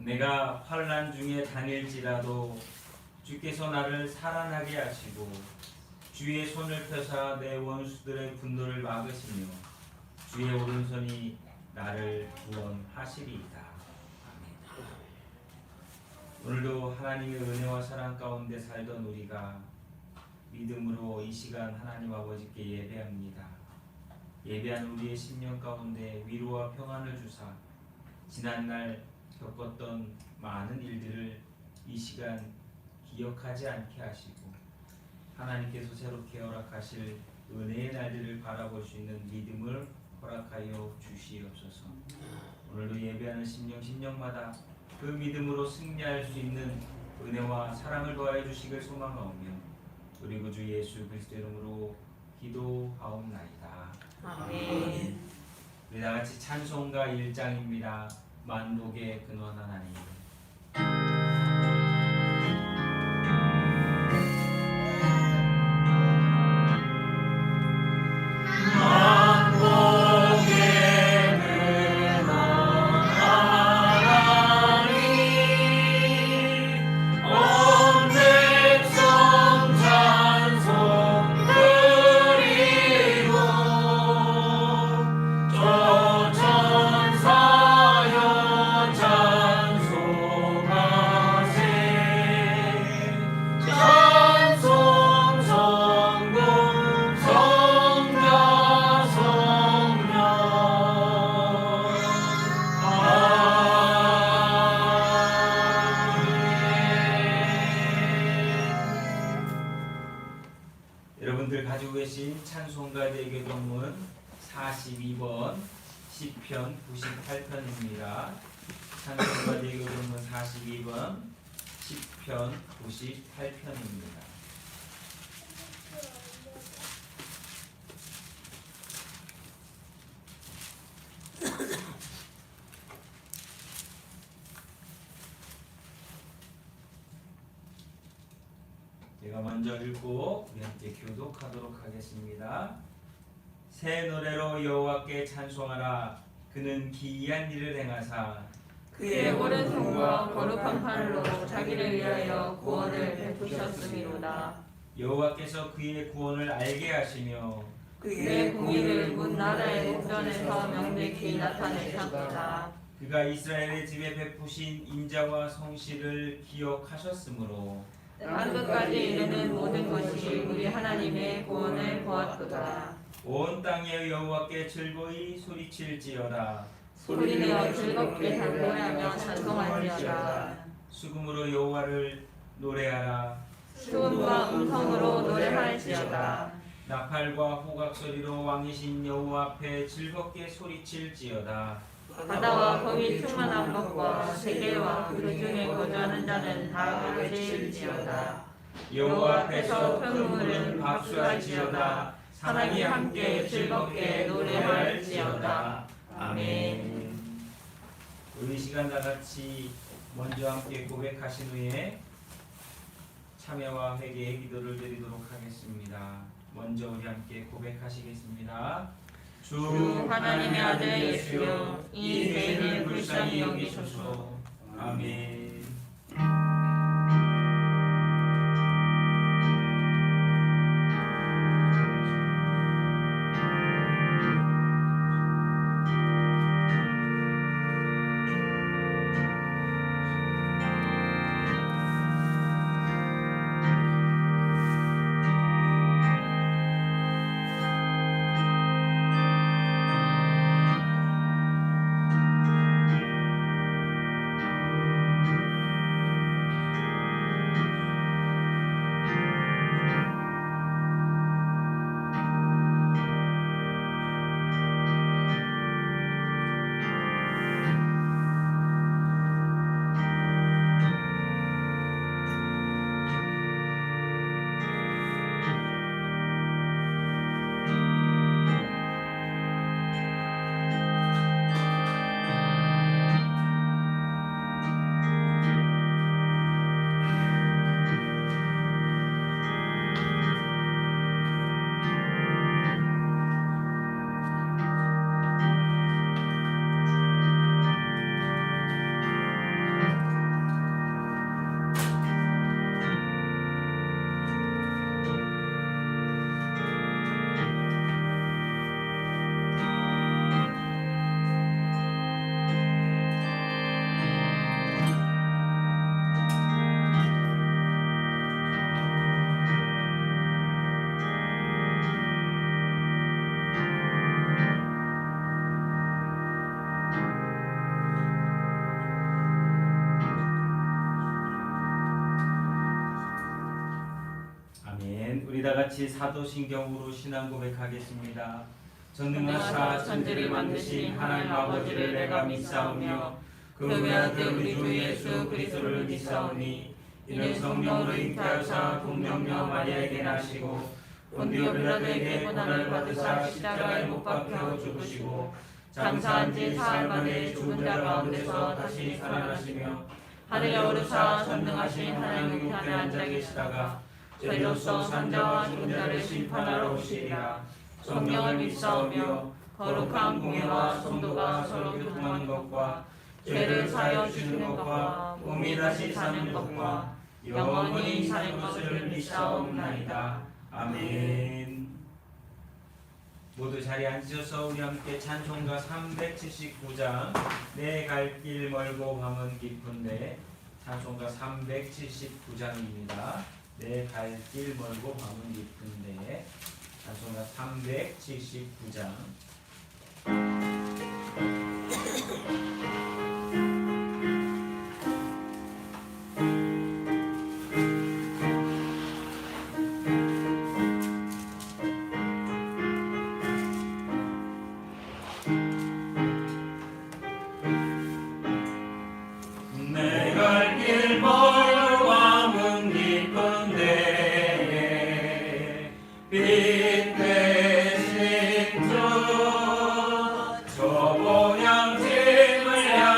내가 환난 중에 다닐지라도 주께서 나를 살아나게 하시고 주의 손을 펴사 내 원수들의 분노를 막으시며 주의 오른손이 나를 구원하시리이다. 아멘. 오늘도 하나님의 은혜와 사랑 가운데 살던 우리가 믿음으로 이 시간 하나님 아버지께 예배합니다. 예배한 우리의 심령 가운데 위로와 평안을 주사 지난날 겪었던 많은 일들을 이 시간 기억하지 않게 하시고 하나님께서 새롭게 허락하실 은혜의 날들을 바라볼 수 있는 믿음을 허락하여 주시옵소서. 오늘도 예배하는 심령마다 그 믿음으로 승리할 수 있는 은혜와 사랑을 더하여 주시길 소망하오며 우리 구주 예수 그리스도 이름으로 기도하옵나이다. 아멘. 우리 다같이 찬송가 1장입니다. 만복의 근원 하나님. 여러분들 가지고 계신 찬송가 대교동문 42번 시편 98편입니다. 찬송가 대교동문 42번 시편 98편입니다. 제가 먼저 읽고 우리 함께 교독하도록 하겠습니다. 새 노래로 여호와께 찬송하라. 그는 기이한 일을 행하사 그의 오른손과 거룩한 팔로 자기를 위하여 구원을 베푸셨음이로다. 여호와께서 그의 구원을 알게 하시며 그의 공의를 문 나라의 목전에서 명백히 나타내셨도다. 그가 이스라엘의 집에 베푸신 인자와 성실을 기억하셨으므로 땅끝까지 이르는 모든 것이 우리 하나님의 구원을 보았도다. 온 땅에 여호와께 즐거이 소리칠지어다. 소리내어 즐겁게 단도하며 찬송할지어다. 수금으로 여호와를 노래하라. 수금과 음성으로 노래할지어다. 나팔과 호각 소리로 왕이신 여호와 앞에 즐겁게 소리칠지어다. 바다와 거기 충만한 것과 세계와 그 중에 거주하는 자는 다 외칠지어다. 여호와 앞에서 큰 물은 박수할지어다. 사랑이 함께 즐겁게 노래할지어다. 아멘. 우리 이 시간 다 같이 먼저 함께 고백하신 후에 참여와 회개의 기도를 드리도록 하겠습니다. 먼저 우리 함께 고백하시겠습니다. 주 하나님의 아들 예수여, 이 죄인을 불쌍히 여기소서. 아멘. 우리 다 같이 사도신경으로 신앙 고백하겠습니다. 전능하사 천지를 만드신 하나님 아버지를 내가 믿사오며 그 외아들 우리 주 예수 그리스도를 믿사오니 이는 성령으로 잉태하사 동정녀 마리아에게 나시고 본디오 빌라도에게 고난을 받으사 십자가에 못 박혀 죽으시고 장사한 지 사흘 만에 죽은 자 가운데서 다시 살아나시며 하늘에 오르사 전능하신 하나님 우편에 앉아 계시다가 저희로서 산자와 죽은 자를 심판하러 오시리라. 성령을 믿사오며 거룩한 공예와 성도가 서로 교통하는 것과 죄를 사하여 주시는 것과 몸이 다시 사는 것과 영원히 사는 것을 믿사옵나이다. 아멘. 모두 자리에 앉으셔서 우리 함께 찬송가 379장 내 갈 길 멀고 밤은 깊은데 찬송가 379장입니다. 내 갈 길 멀고 밤은 깊은데 찬송가 379장 내 갈 길 멀고 밤은 깊은데 빛 대신 주 저 보양심을 향해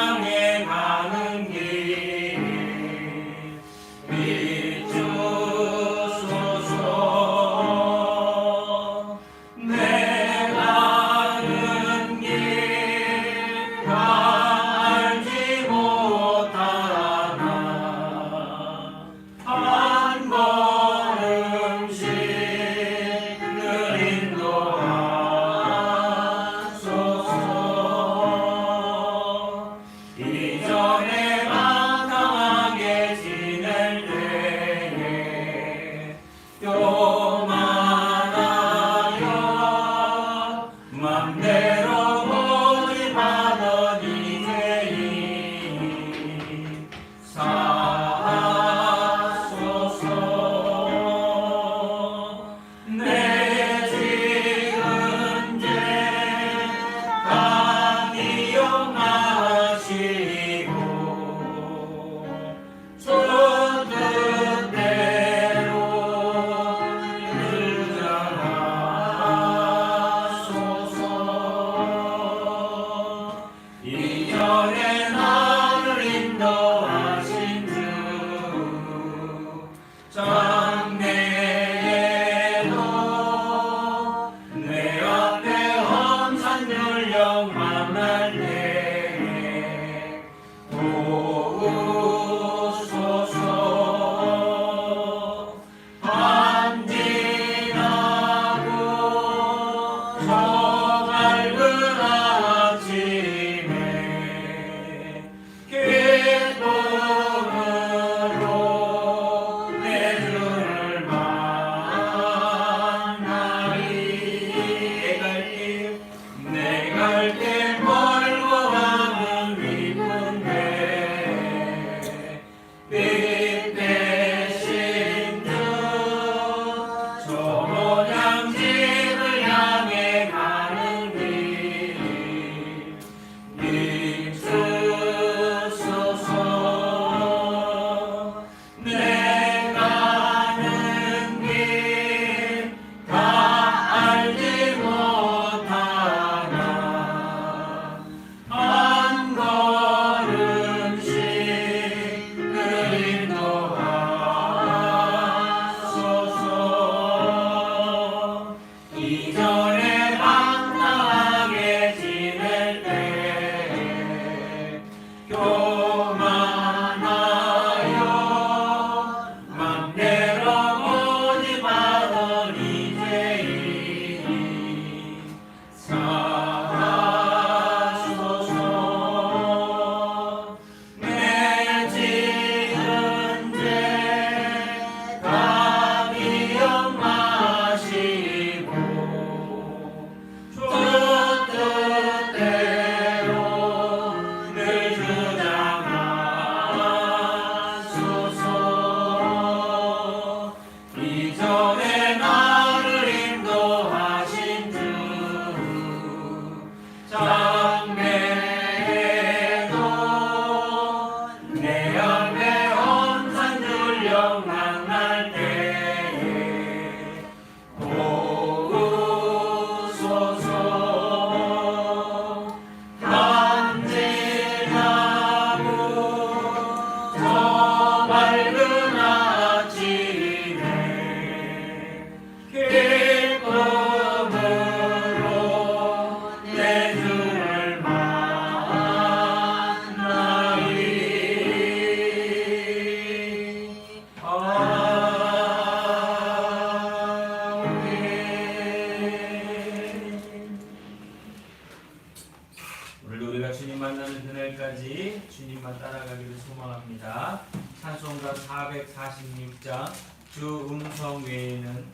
동안 따라가기를 소망합니다. 찬송가 446장 주 음성 외에는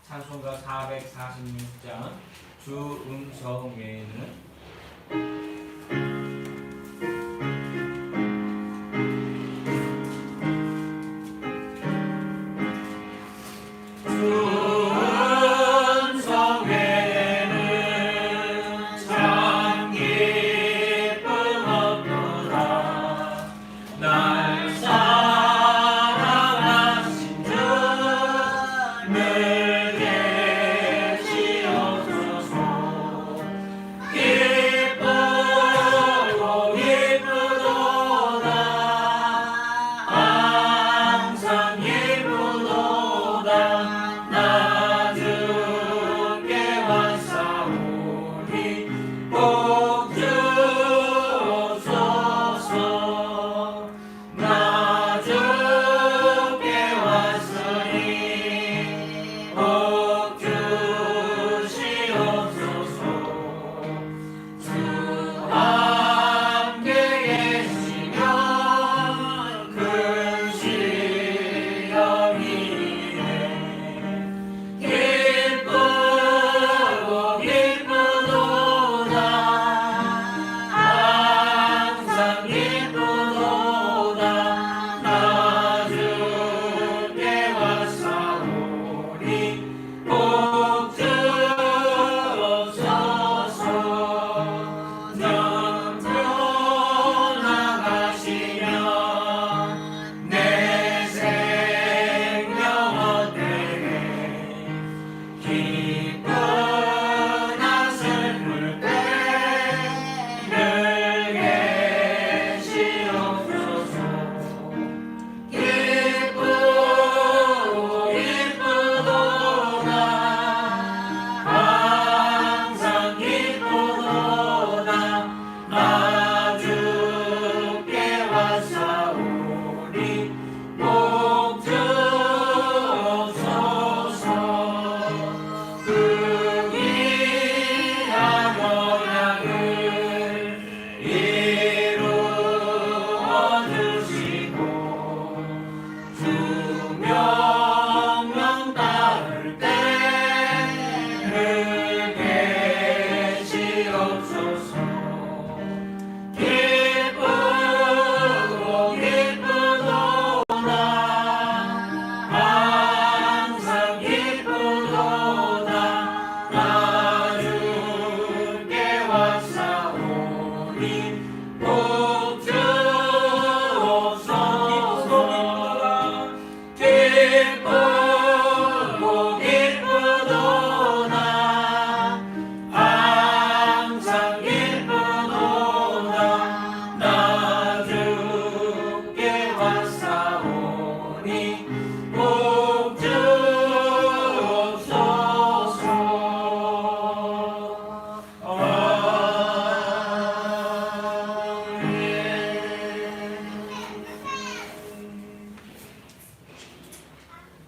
찬송가 446장 주 음성 외에는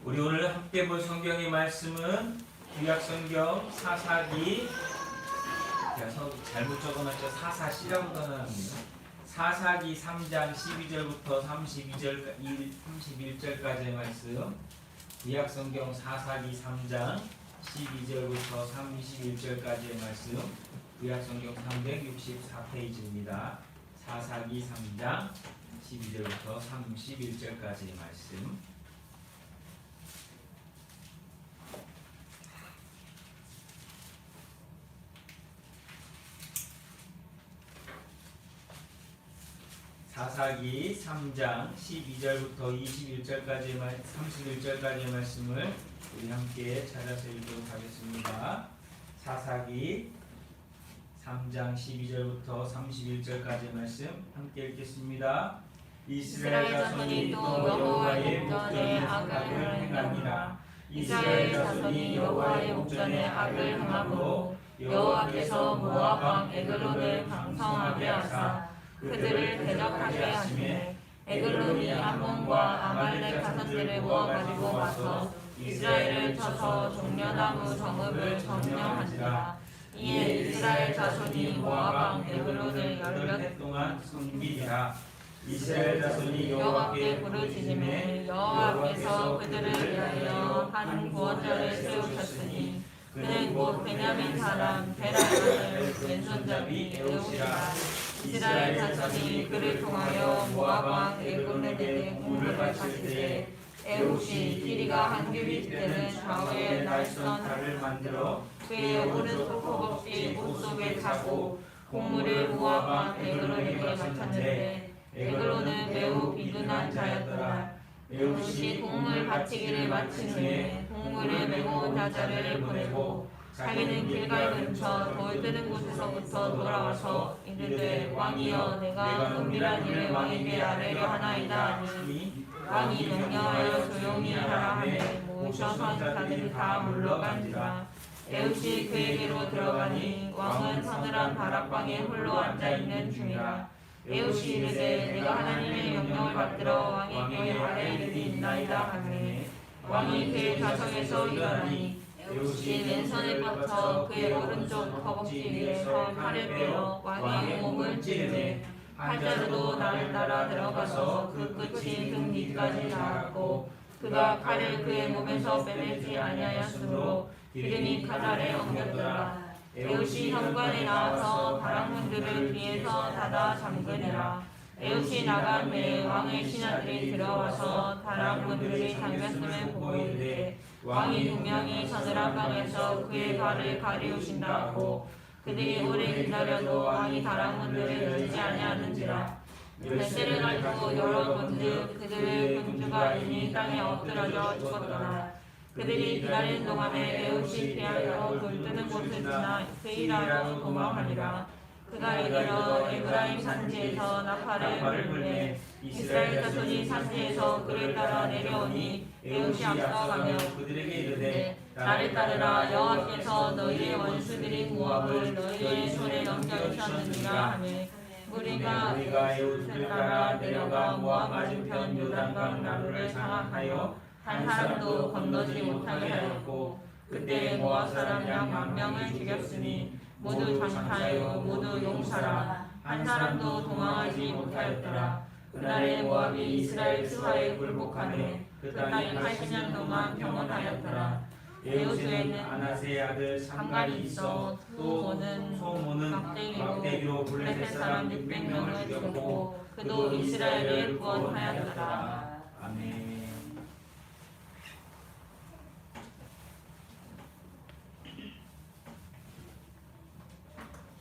우리 오늘 함께 볼 성경의 말씀은 구약성경 사사기, 제가 잘못 적어놨죠. 사사시라고 나갑니다. 사사기 3장 12절부터 31절까지의 말씀, 구약성경 사사기 3장 12절부터 31절까지의 말씀, 구약성경 364페이지입니다. 사사기 3장 12절부터 31절까지의 말씀. 사사기 3장 12절부터 21절까지의 31절까지의 말씀을 우리 함께 찾아서 읽도록 하겠습니다. 사사기 3장 12절부터 31절까지의 말씀 함께 읽겠습니다. 이스라엘 자손이 또 여호와의 목전에 악을 행하니라. 이스라엘 자손이 여호와의 목전에 악을 행하므로 여호와께서 모압 왕 에글론을 강성하게 하사 그들을 대적하게 하시매 에글론이 암몬과 아말렉 자손들을 모아가지고 와서 이스라엘을 쳐서 종려나무 정읍을 점령하니라. 이에 이스라엘 자손이 모압 왕 에글론을 10해 동안 섬기리라. 이스라엘 자손이 여호와께 부르짖음에 여호와께서 그들을 위하여 한 구원자를 세우셨으니 그는 곧 베냐민 사람 베라의 아들 왼손잡이 에웃이라. 이스라엘 자손이 그를 통하여 모압 왕 에글론에게 공물을 바칠 때 에웃이 길이가 한 규빗 되는 좌우에 날선 달을 만들어 그의 오른쪽 허벅지 옷 속에 차고 공물을 모압 왕 에글론에게 바쳤는데 에글론은 매우 비둔한 자였더라. 에웃이 공물 바치기를 마친 후에 공물을 메고 온 자들을 보내고 자기는 길갈 근처 돌 뜨는 곳에서부터 돌아와서 이르되 왕이여 내가 은밀한 일을 왕에게 아뢰려 하나이다 하니 왕이 명령하여 조용히 하라 하매 모셔선 자들이 다 물러간지라. 에웃이 그에게로 들어가니 왕은 서늘한 다락방에 홀로 앉아있는 중이라. 에웃이 이르되 내가 하나님의 명령을 받들어 왕에게 아뢰이르니 있나이다 하매 왕이 그의 좌석에서 일어나니 에웃이 왼손을 뻗쳐 그의 오른쪽 허벅지 위에서 칼을 빼어 왕의 몸을 찌르되 팔자루도 나를 따라 들어가서 그 끝이 등 밑까지 닿았고 그가 칼을 그의 몸에서 빼내지 아니하였으므로 기름이 칼날에 엉겼더라. 에웃이 현관에 나와서 다락문들을 뒤에서 닫아 잠그니라. 에웃이 나간 후에 왕의 신하들이 들어와서 다락문들이 잠겼음을 보고 이르되 왕이 분명히 서늘한 방에서 그의 발을 가리우신다 하고 그들이 오래 기다려도 왕이 다락문들을 열지 아니하는지라. 열쇠를 가지고 열어본즉 그들의 군주가 이미 땅에 엎드러져 죽었더라. 그들이 기다리는 동안에 에웃이 피하여 돌 뜨는 곳을 지나 세이라로 도망하니라. 그가 이르러 에브라임 산지에서 나팔을 불매 이스라엘 자손이 산지에서 그를 따라 내려오니 에웃이 앞서가며 그들에게 이르되 나를 따르라. 여호와께서 너희의 원수들인 모압을 너희의 손에 넘겨주셨느니라 하매 우리가 에웃을 따라 내려가 모압 맞은편 요단강 나루를 장악하여 한 사람도 건너지 못하게 하였고 그때 모압 사람 약 10,000명을 죽였으니 모두 장사요 모두 용사라. 한 사람도 도망하지 못하였더라. 그날에 모압이 이스라엘 수하에 굴복하매 그 땅이 80년 동안 평온하였더라. 에웃에는 아나세의 아들 삼갈이 있어 소모는 막대기로 블레셋 사람 600명을 죽였고 그도 이스라엘을 구원하였더라. 아멘.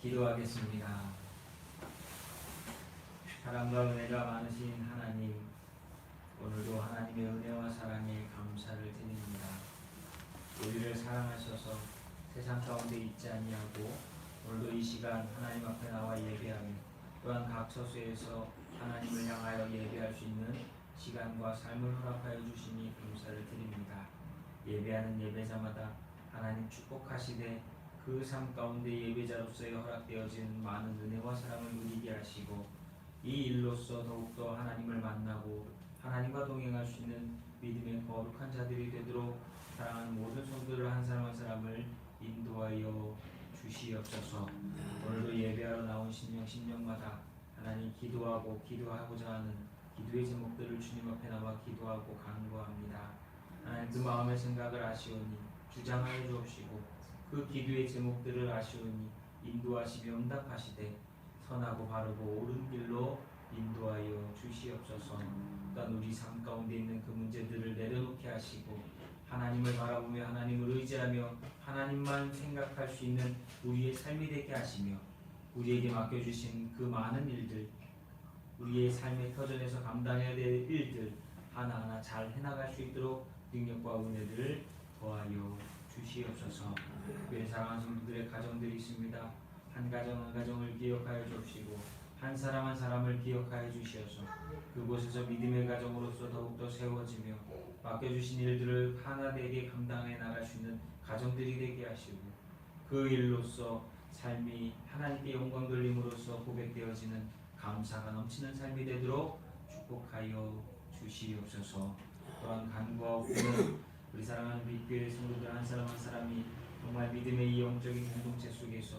기도하겠습니다. 사랑과 은혜가 많으신 하나님, 오늘도 하나님의 은혜와 사랑에 감사를 드립니다. 우리를 사랑하셔서 세상 가운데 있지 아니하고 오늘도 이 시간 하나님 앞에 나와 예배하며 또한 각 처소에서 하나님을 향하여 예배할 수 있는 시간과 삶을 허락하여 주시니 감사를 드립니다. 예배하는 예배자마다 하나님 축복하시되 그 삶 가운데 예배자로서의 허락되어진 많은 은혜와 사랑을 누리게 하시고 이 일로써 더욱더 하나님을 만나고 하나님과 동행할 수 있는 믿음의 거룩한 자들이 되도록 사랑하는 모든 성도들 한 사람 한 사람을 인도하여 주시옵소서. 오늘도 예배하러 나온 신령마다 하나님 기도하고자 하는 기도의 제목들을 주님 앞에 나와 기도하고 간구합니다. 하나님 그 마음의 생각을 아시오니 주장하여 주옵시고 그 기도의 제목들을 아시오니 인도하시며 응답하시되 선하고 바르고 옳은 길로 인도하여 주시옵소서. 또한 우리 삶 가운데 있는 그 문제들을 내려놓게 하시고 하나님을 바라보며 하나님을 의지하며 하나님만 생각할 수 있는 우리의 삶이 되게 하시며 우리에게 맡겨주신 그 많은 일들 우리의 삶의 터전에서 감당해야 될 일들 하나하나 잘 해나갈 수 있도록 능력과 은혜를 더하여 주시옵소서. 특별히 사랑하는 성도들의 가정들이 있습니다. 한 가정 한 가정을 기억하여 주시고 한 사람 한 사람을 기억하여 주시어서 그곳에서 믿음의 가정으로서 더욱더 세워지며 맡겨주신 일들을 하나 되게 감당해 나갈 수 있는 가정들이 되게 하시고 그 일로서 삶이 하나님께 영광 돌림으로써 고백되어지는 감사가 넘치는 삶이 되도록 축복하여 주시옵소서. 또한 간구하옵고는 우리 사랑하는 빛교회 성도들 한 사람 한 사람이 정말 믿음의 이 영적인 공동체 속에서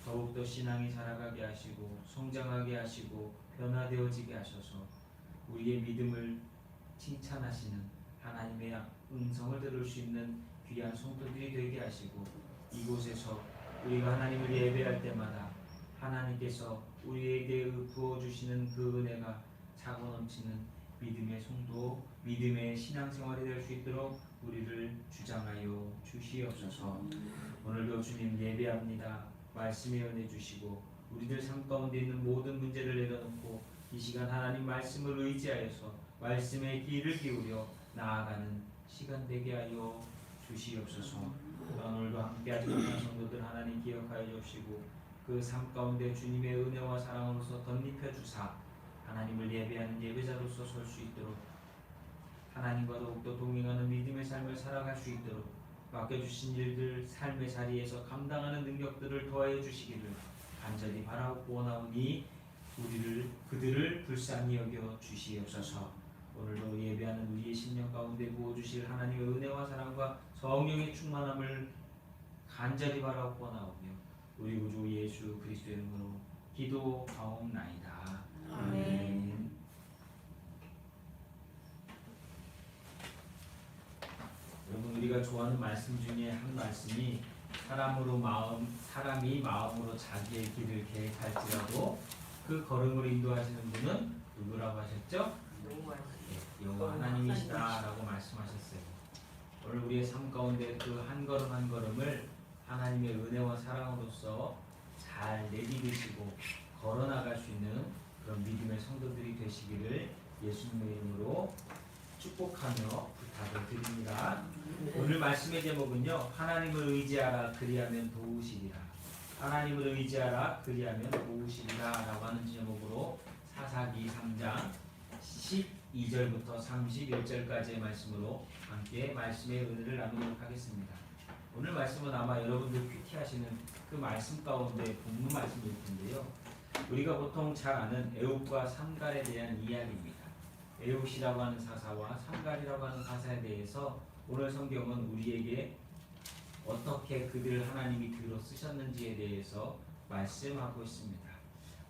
더욱더 신앙이 자라가게 하시고 성장하게 하시고 변화되어지게 하셔서 우리의 믿음을 칭찬하시는 하나님의 음성을 들을 수 있는 귀한 성도들이 되게 하시고 이곳에서 우리가 하나님을 예배할 때마다 하나님께서 우리에게 부어주시는 그 은혜가 차고 넘치는 믿음의 성도, 믿음의 신앙생활이 될 수 있도록 우리를 주장하여 주시옵소서. 오늘도 주님 예배합니다. 말씀에 은혜 주시고 우리들 삶 가운데 있는 모든 문제를 내려놓고 이 시간 하나님 말씀을 의지하여서 말씀에 귀를 기울여 나아가는 시간 되게 하여 주시옵소서. 오늘도 함께하지 못한 성도들 하나님 기억하여 주시고 그 삶 가운데 주님의 은혜와 사랑으로서 덧입혀 주사 하나님을 예배하는 예배자로서 설 수 있도록 하나님과 더욱더 동행하는 믿음의 삶을 살아갈 수 있도록 맡겨주신 일들 삶의 자리에서 감당하는 능력들을 더하여 주시기를 간절히 바라고 원하오니 그들을 불쌍히 여겨 주시옵소서. 오늘도 예배하는 우리의 심령 가운데 부어주실 하나님의 은혜와 사랑과 성령의 충만함을 간절히 바라고 원하오며 우리 구주 예수 그리스도의 이름으로 기도하옵나이다. 아멘. 여러분 우리가 좋아하는 말씀 중에 한 말씀이 사람이 마음으로 자기의 길을 계획할지라도 그 걸음을 인도하시는 분은 누구라고 하셨죠? 여호와 하나님이시다라고 말씀하셨어요. 오늘 우리의 삶 가운데 그 한 걸음 한 걸음을 하나님의 은혜와 사랑으로서 잘 내디디시고 걸어나갈 수 있는 그런 믿음의 성도들이 되시기를 예수님의 이름으로 축복하며 부탁을 드립니다. 오늘 말씀의 제목은요, 하나님을 의지하라 그리하면 도우시리라. 하나님을 의지하라 그리하면 도우시리라 라고 하는 제목으로 사사기 3장 12절부터 31절까지의 말씀으로 함께 말씀의 은혜를 나누도록 하겠습니다. 오늘 말씀은 아마 여러분들 큐티하시는 그 말씀 가운데 본문 말씀일 텐데요. 우리가 보통 잘 아는 에훗과 삼갈에 대한 이야기입니다. 에훗이라고 하는 사사와 삼갈이라고 하는 사사에 대해서 오늘 성경은 우리에게 어떻게 그들을 하나님이 들어 쓰셨는지에 대해서 말씀하고 있습니다.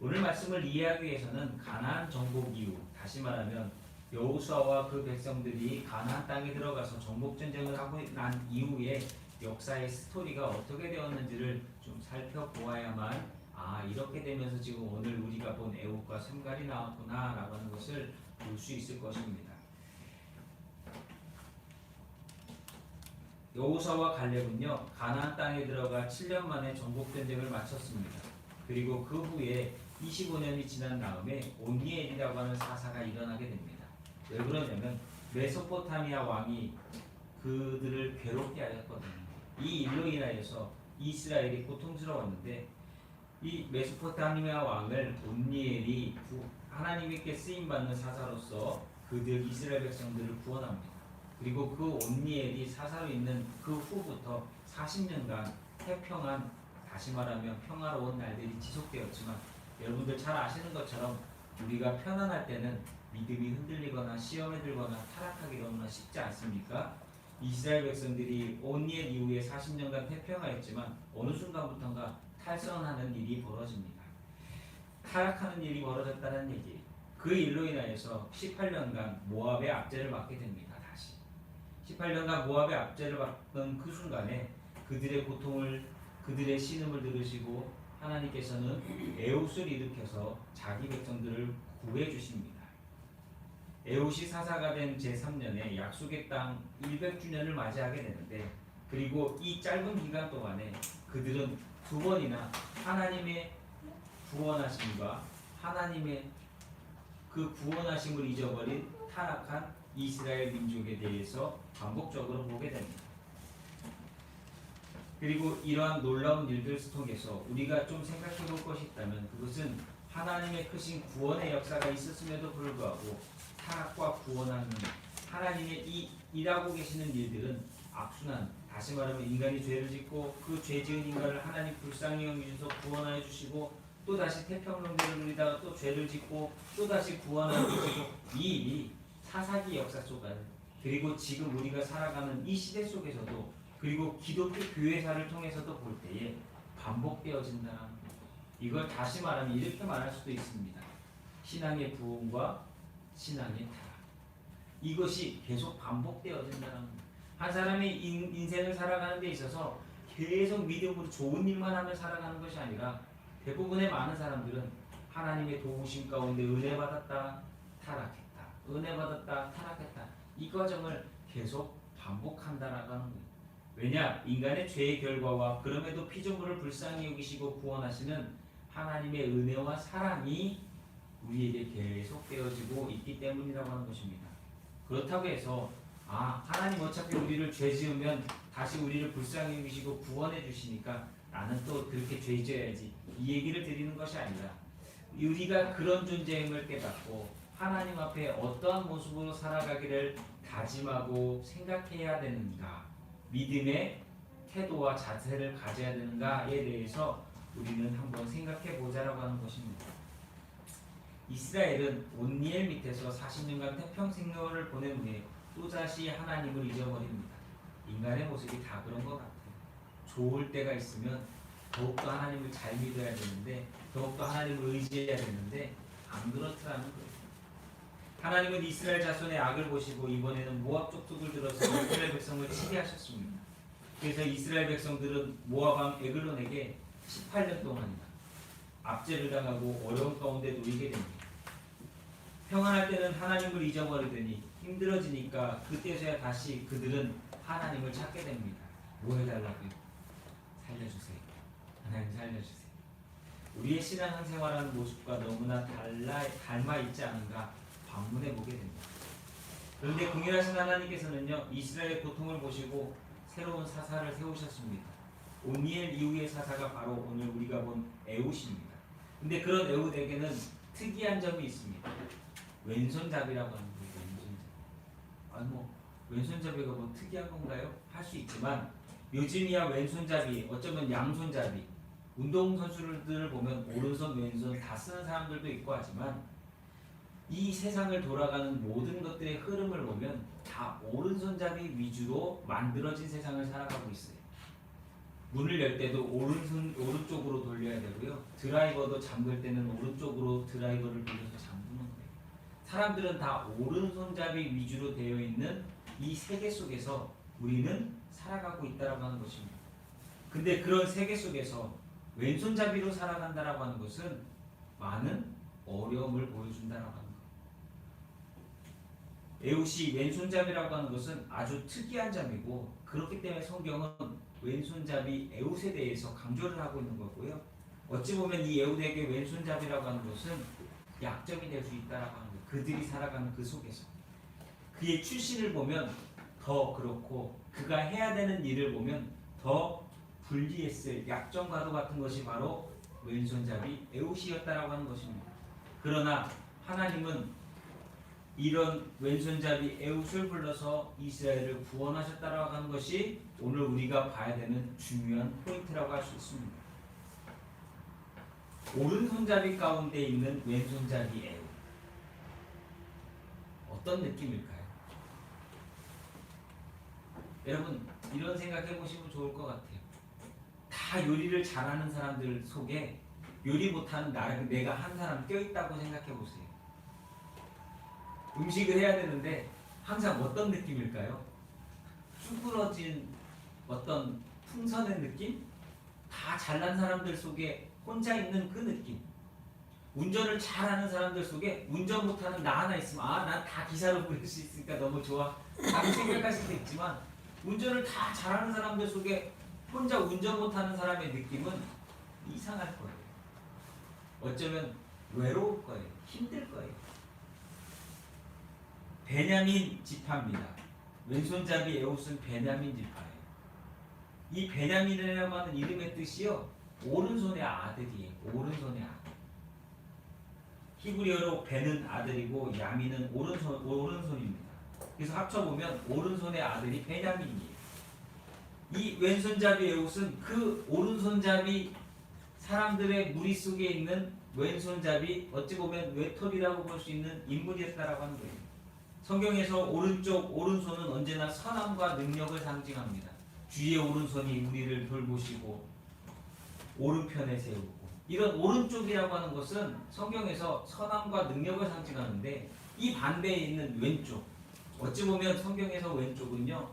오늘 말씀을 이해하기 위해서는 가나안 정복 이후, 다시 말하면 여호수아와 그 백성들이 가나안 땅에 들어가서 정복 전쟁을 하고 난 이후에 역사의 스토리가 어떻게 되었는지를 좀 살펴보아야만 이렇게 되면서 지금 오늘 우리가 본 에훗과 삼갈이 나왔구나 라고 하는 것을 볼 수 있을 것입니다. 여호수아와 갈렙은요, 가나안 땅에 들어가 7년 만에 정복 전쟁을 마쳤습니다. 그리고 그 후에 25년이 지난 다음에 온니엘이라고 하는 사사가 일어나게 됩니다. 왜 그러냐면 메소포타미아 왕이 그들을 괴롭게 하였거든요. 이 일로 인하여서 이스라엘이 고통스러웠는데 이 메소포타미아 왕을 온니엘이 하나님께 쓰임받는 사사로서 그들 이스라엘 백성들을 구원합니다. 그리고 그 온니엘이 사사로 있는 그 후부터 40년간 태평한, 다시 말하면 평화로운 날들이 지속되었지만 여러분들 잘 아시는 것처럼 우리가 편안할 때는 믿음이 흔들리거나 시험에 들거나 타락하기 너무나 쉽지 않습니까? 이스라엘 백성들이 온니엘 이후에 40년간 태평하였지만 어느 순간부터인가 탈선하는 일이 벌어집니다. 타락하는 일이 벌어졌다는 얘기. 그 일로 인하여서 18년간 모압의 압제를 받게 됩니다. 다시 18년간 모압의 압제를 받던 그 순간에 그들의 고통을, 그들의 신음을 들으시고 하나님께서는 에훗을 일으켜서 자기 백성들을 구해 주십니다. 에훗이 사사가 된 제3년에 약속의 땅 100주년을 맞이하게 되는데, 그리고 이 짧은 기간 동안에 그들은 두 번이나 하나님의 구원하심과 하나님의 그 구원하심을 잊어버린 타락한 이스라엘 민족에 대해서 반복적으로 보게 됩니다. 그리고 이러한 놀라운 일들 속에서 우리가 좀 생각해 볼 것이 있다면 그것은 하나님의 크신 구원의 역사가 있었음에도 불구하고 타락과 구원하는 하나님의 이 일하고 계시는 일들은 악순환, 다시 말하면 인간이 죄를 짓고 그 죄 지은 인간을 하나님 불쌍히 여기셔서 구원하여 주시고 또다시 태평성대를 누리다가 또 죄를 짓고 또다시 구원하여 주시고, 이 일이 사사기 역사 속에, 그리고 지금 우리가 살아가는 이 시대 속에서도, 그리고 기독교 교회사를 통해서도 볼 때에 반복되어진다는 겁니다. 이걸 다시 말하면 이렇게 말할 수도 있습니다. 신앙의 부흥과 신앙의 타락. 이것이 계속 반복되어진다는 겁니다. 한 사람이 인생을 살아가는 데 있어서 계속 믿음으로 좋은 일만 하며 살아가는 것이 아니라 대부분의 많은 사람들은 하나님의 도우심 가운데 은혜 받았다 타락했다 은혜 받았다 타락했다 이 과정을 계속 반복한다라는 거예요. 왜냐? 인간의 죄의 결과와 그럼에도 피조물을 불쌍히 여기시고 구원하시는 하나님의 은혜와 사랑이 우리에게 계속되어지고 있기 때문이라고 하는 것입니다. 그렇다고 해서 하나님 어차피 우리를 죄 지으면 다시 우리를 불쌍히 여기시고 구원해 주시니까 나는 또 그렇게 죄 지어야지 이 얘기를 드리는 것이 아니라 우리가 그런 존재임을 깨닫고 하나님 앞에 어떠한 모습으로 살아가기를 다짐하고 생각해야 되는가, 믿음의 태도와 자세를 가져야 되는가에 대해서 우리는 한번 생각해 보자라고 하는 것입니다. 이스라엘은 온니엘 밑에서 40년간 태평생활을 보낸 후에 또다시 하나님을 잊어버립니다. 인간의 모습이 다 그런 것 같아요. 좋을 때가 있으면 더욱더 하나님을 잘 믿어야 되는데 더욱더 하나님을 의지해야 되는데 안 그렇더라는 거예요. 하나님은 이스라엘 자손의 악을 보시고 이번에는 모압 족속을 들어서 이스라엘 백성을 치게 하셨습니다. 그래서 이스라엘 백성들은 모압 왕 에글론에게 18년 동안이나 압제를 당하고 어려운 가운데 놓이게 됩니다. 평안할 때는 하나님을 잊어버리더니 힘들어지니까 그때서야 다시 그들은 하나님을 찾게 됩니다. 뭐 해달라고요? 살려주세요. 하나님 살려주세요. 우리의 신앙생활하는 모습과 너무나 닮아 있지 않은가 반문해 보게 됩니다. 그런데 긍휼하신 하나님께서는요 이스라엘의 고통을 보시고 새로운 사사를 세우셨습니다. 온니엘 이후의 사사가 바로 오늘 우리가 본 에훗입니다. 근데 그런 에훗에게는 특이한 점이 있습니다. 왼손잡이라고 하는 거예요. 왼손잡이가 뭐 특이한 건가요? 할 수 있지만 요즘이야 왼손잡이, 어쩌면 양손잡이, 운동선수들을 보면 오른손 왼손 다 쓰는 사람들도 있고 하지만 이 세상을 돌아가는 모든 것들의 흐름을 보면 다 오른손잡이 위주로 만들어진 세상을 살아가고 있어요. 문을 열 때도 오른쪽으로 돌려야 되고요. 드라이버도 잠글 때는 오른쪽으로 드라이버를 돌려서 잠그는 거예요. 사람들은 다 오른손잡이 위주로 되어 있는 이 세계 속에서 우리는 살아가고 있다라고 하는 것입니다. 근데 그런 세계 속에서 왼손잡이로 살아간다라고 하는 것은 많은 어려움을 보여준다라고 하는 거예요. 에훗이 왼손잡이라고 하는 것은 아주 특이한 점이고 그렇기 때문에 성경은 왼손잡이 에훗에 대해서 강조를 하고 있는 거고요. 어찌 보면 이 에훗에게 왼손잡이라고 하는 것은 약점이 될 수 있다라고 하는 거예요. 그들이 살아가는 그 속에서 그의 출신을 보면 더 그렇고 그가 해야 되는 일을 보면 더 불리했을 약점과도 같은 것이 바로 왼손잡이 에훗이었다라고 하는 것입니다. 그러나 하나님은 이런 왼손잡이 에훗을 불러서 이스라엘을 구원하셨다라고 하는 것이 오늘 우리가 봐야 되는 중요한 포인트라고 할 수 있습니다. 오른손잡이 가운데 있는 왼손잡이 에훗 어떤 느낌일까요? 여러분 이런 생각해 보시면 좋을 것 같아요. 다 요리를 잘하는 사람들 속에 요리 못하는 내가 한 사람 껴있다고 생각해 보세요. 음식을 해야 되는데 항상 어떤 느낌일까요? 쭈그러진 어떤 풍선의 느낌? 다 잘난 사람들 속에 혼자 있는 그 느낌. 운전을 잘하는 사람들 속에 운전 못하는 나 하나 있으면 난 다 기사로 부릴 수 있으니까 너무 좋아 라고 생각할 수도 있지만 운전을 다 잘하는 사람들 속에 혼자 운전 못하는 사람의 느낌은 이상할 거예요. 어쩌면 외로울 거예요. 힘들 거예요. 베냐민 지파입니다. 왼손잡이 에훗은 베냐민 지파예요. 이 베냐민이라고 하는 이름의 뜻이요 오른손의 아들이에요. 오른손의 아들. 히브리어로 베는 아들이고 야민은 오른손입니다. 그래서 합쳐보면 오른손의 아들이 베냐민이에요. 이 왼손잡이 에훗은 그 오른손잡이 사람들의 무리 속에 있는 왼손잡이 어찌 보면 외톨이라고 볼 수 있는 인물이었다라고 하는 거예요. 성경에서 오른손은 언제나 선함과 능력을 상징합니다. 주의 오른손이 우리를 돌보시고 오른편에 세우고 이런 오른쪽이라고 하는 것은 성경에서 선함과 능력을 상징하는데 이 반대에 있는 왼쪽, 어찌 보면 성경에서 왼쪽은요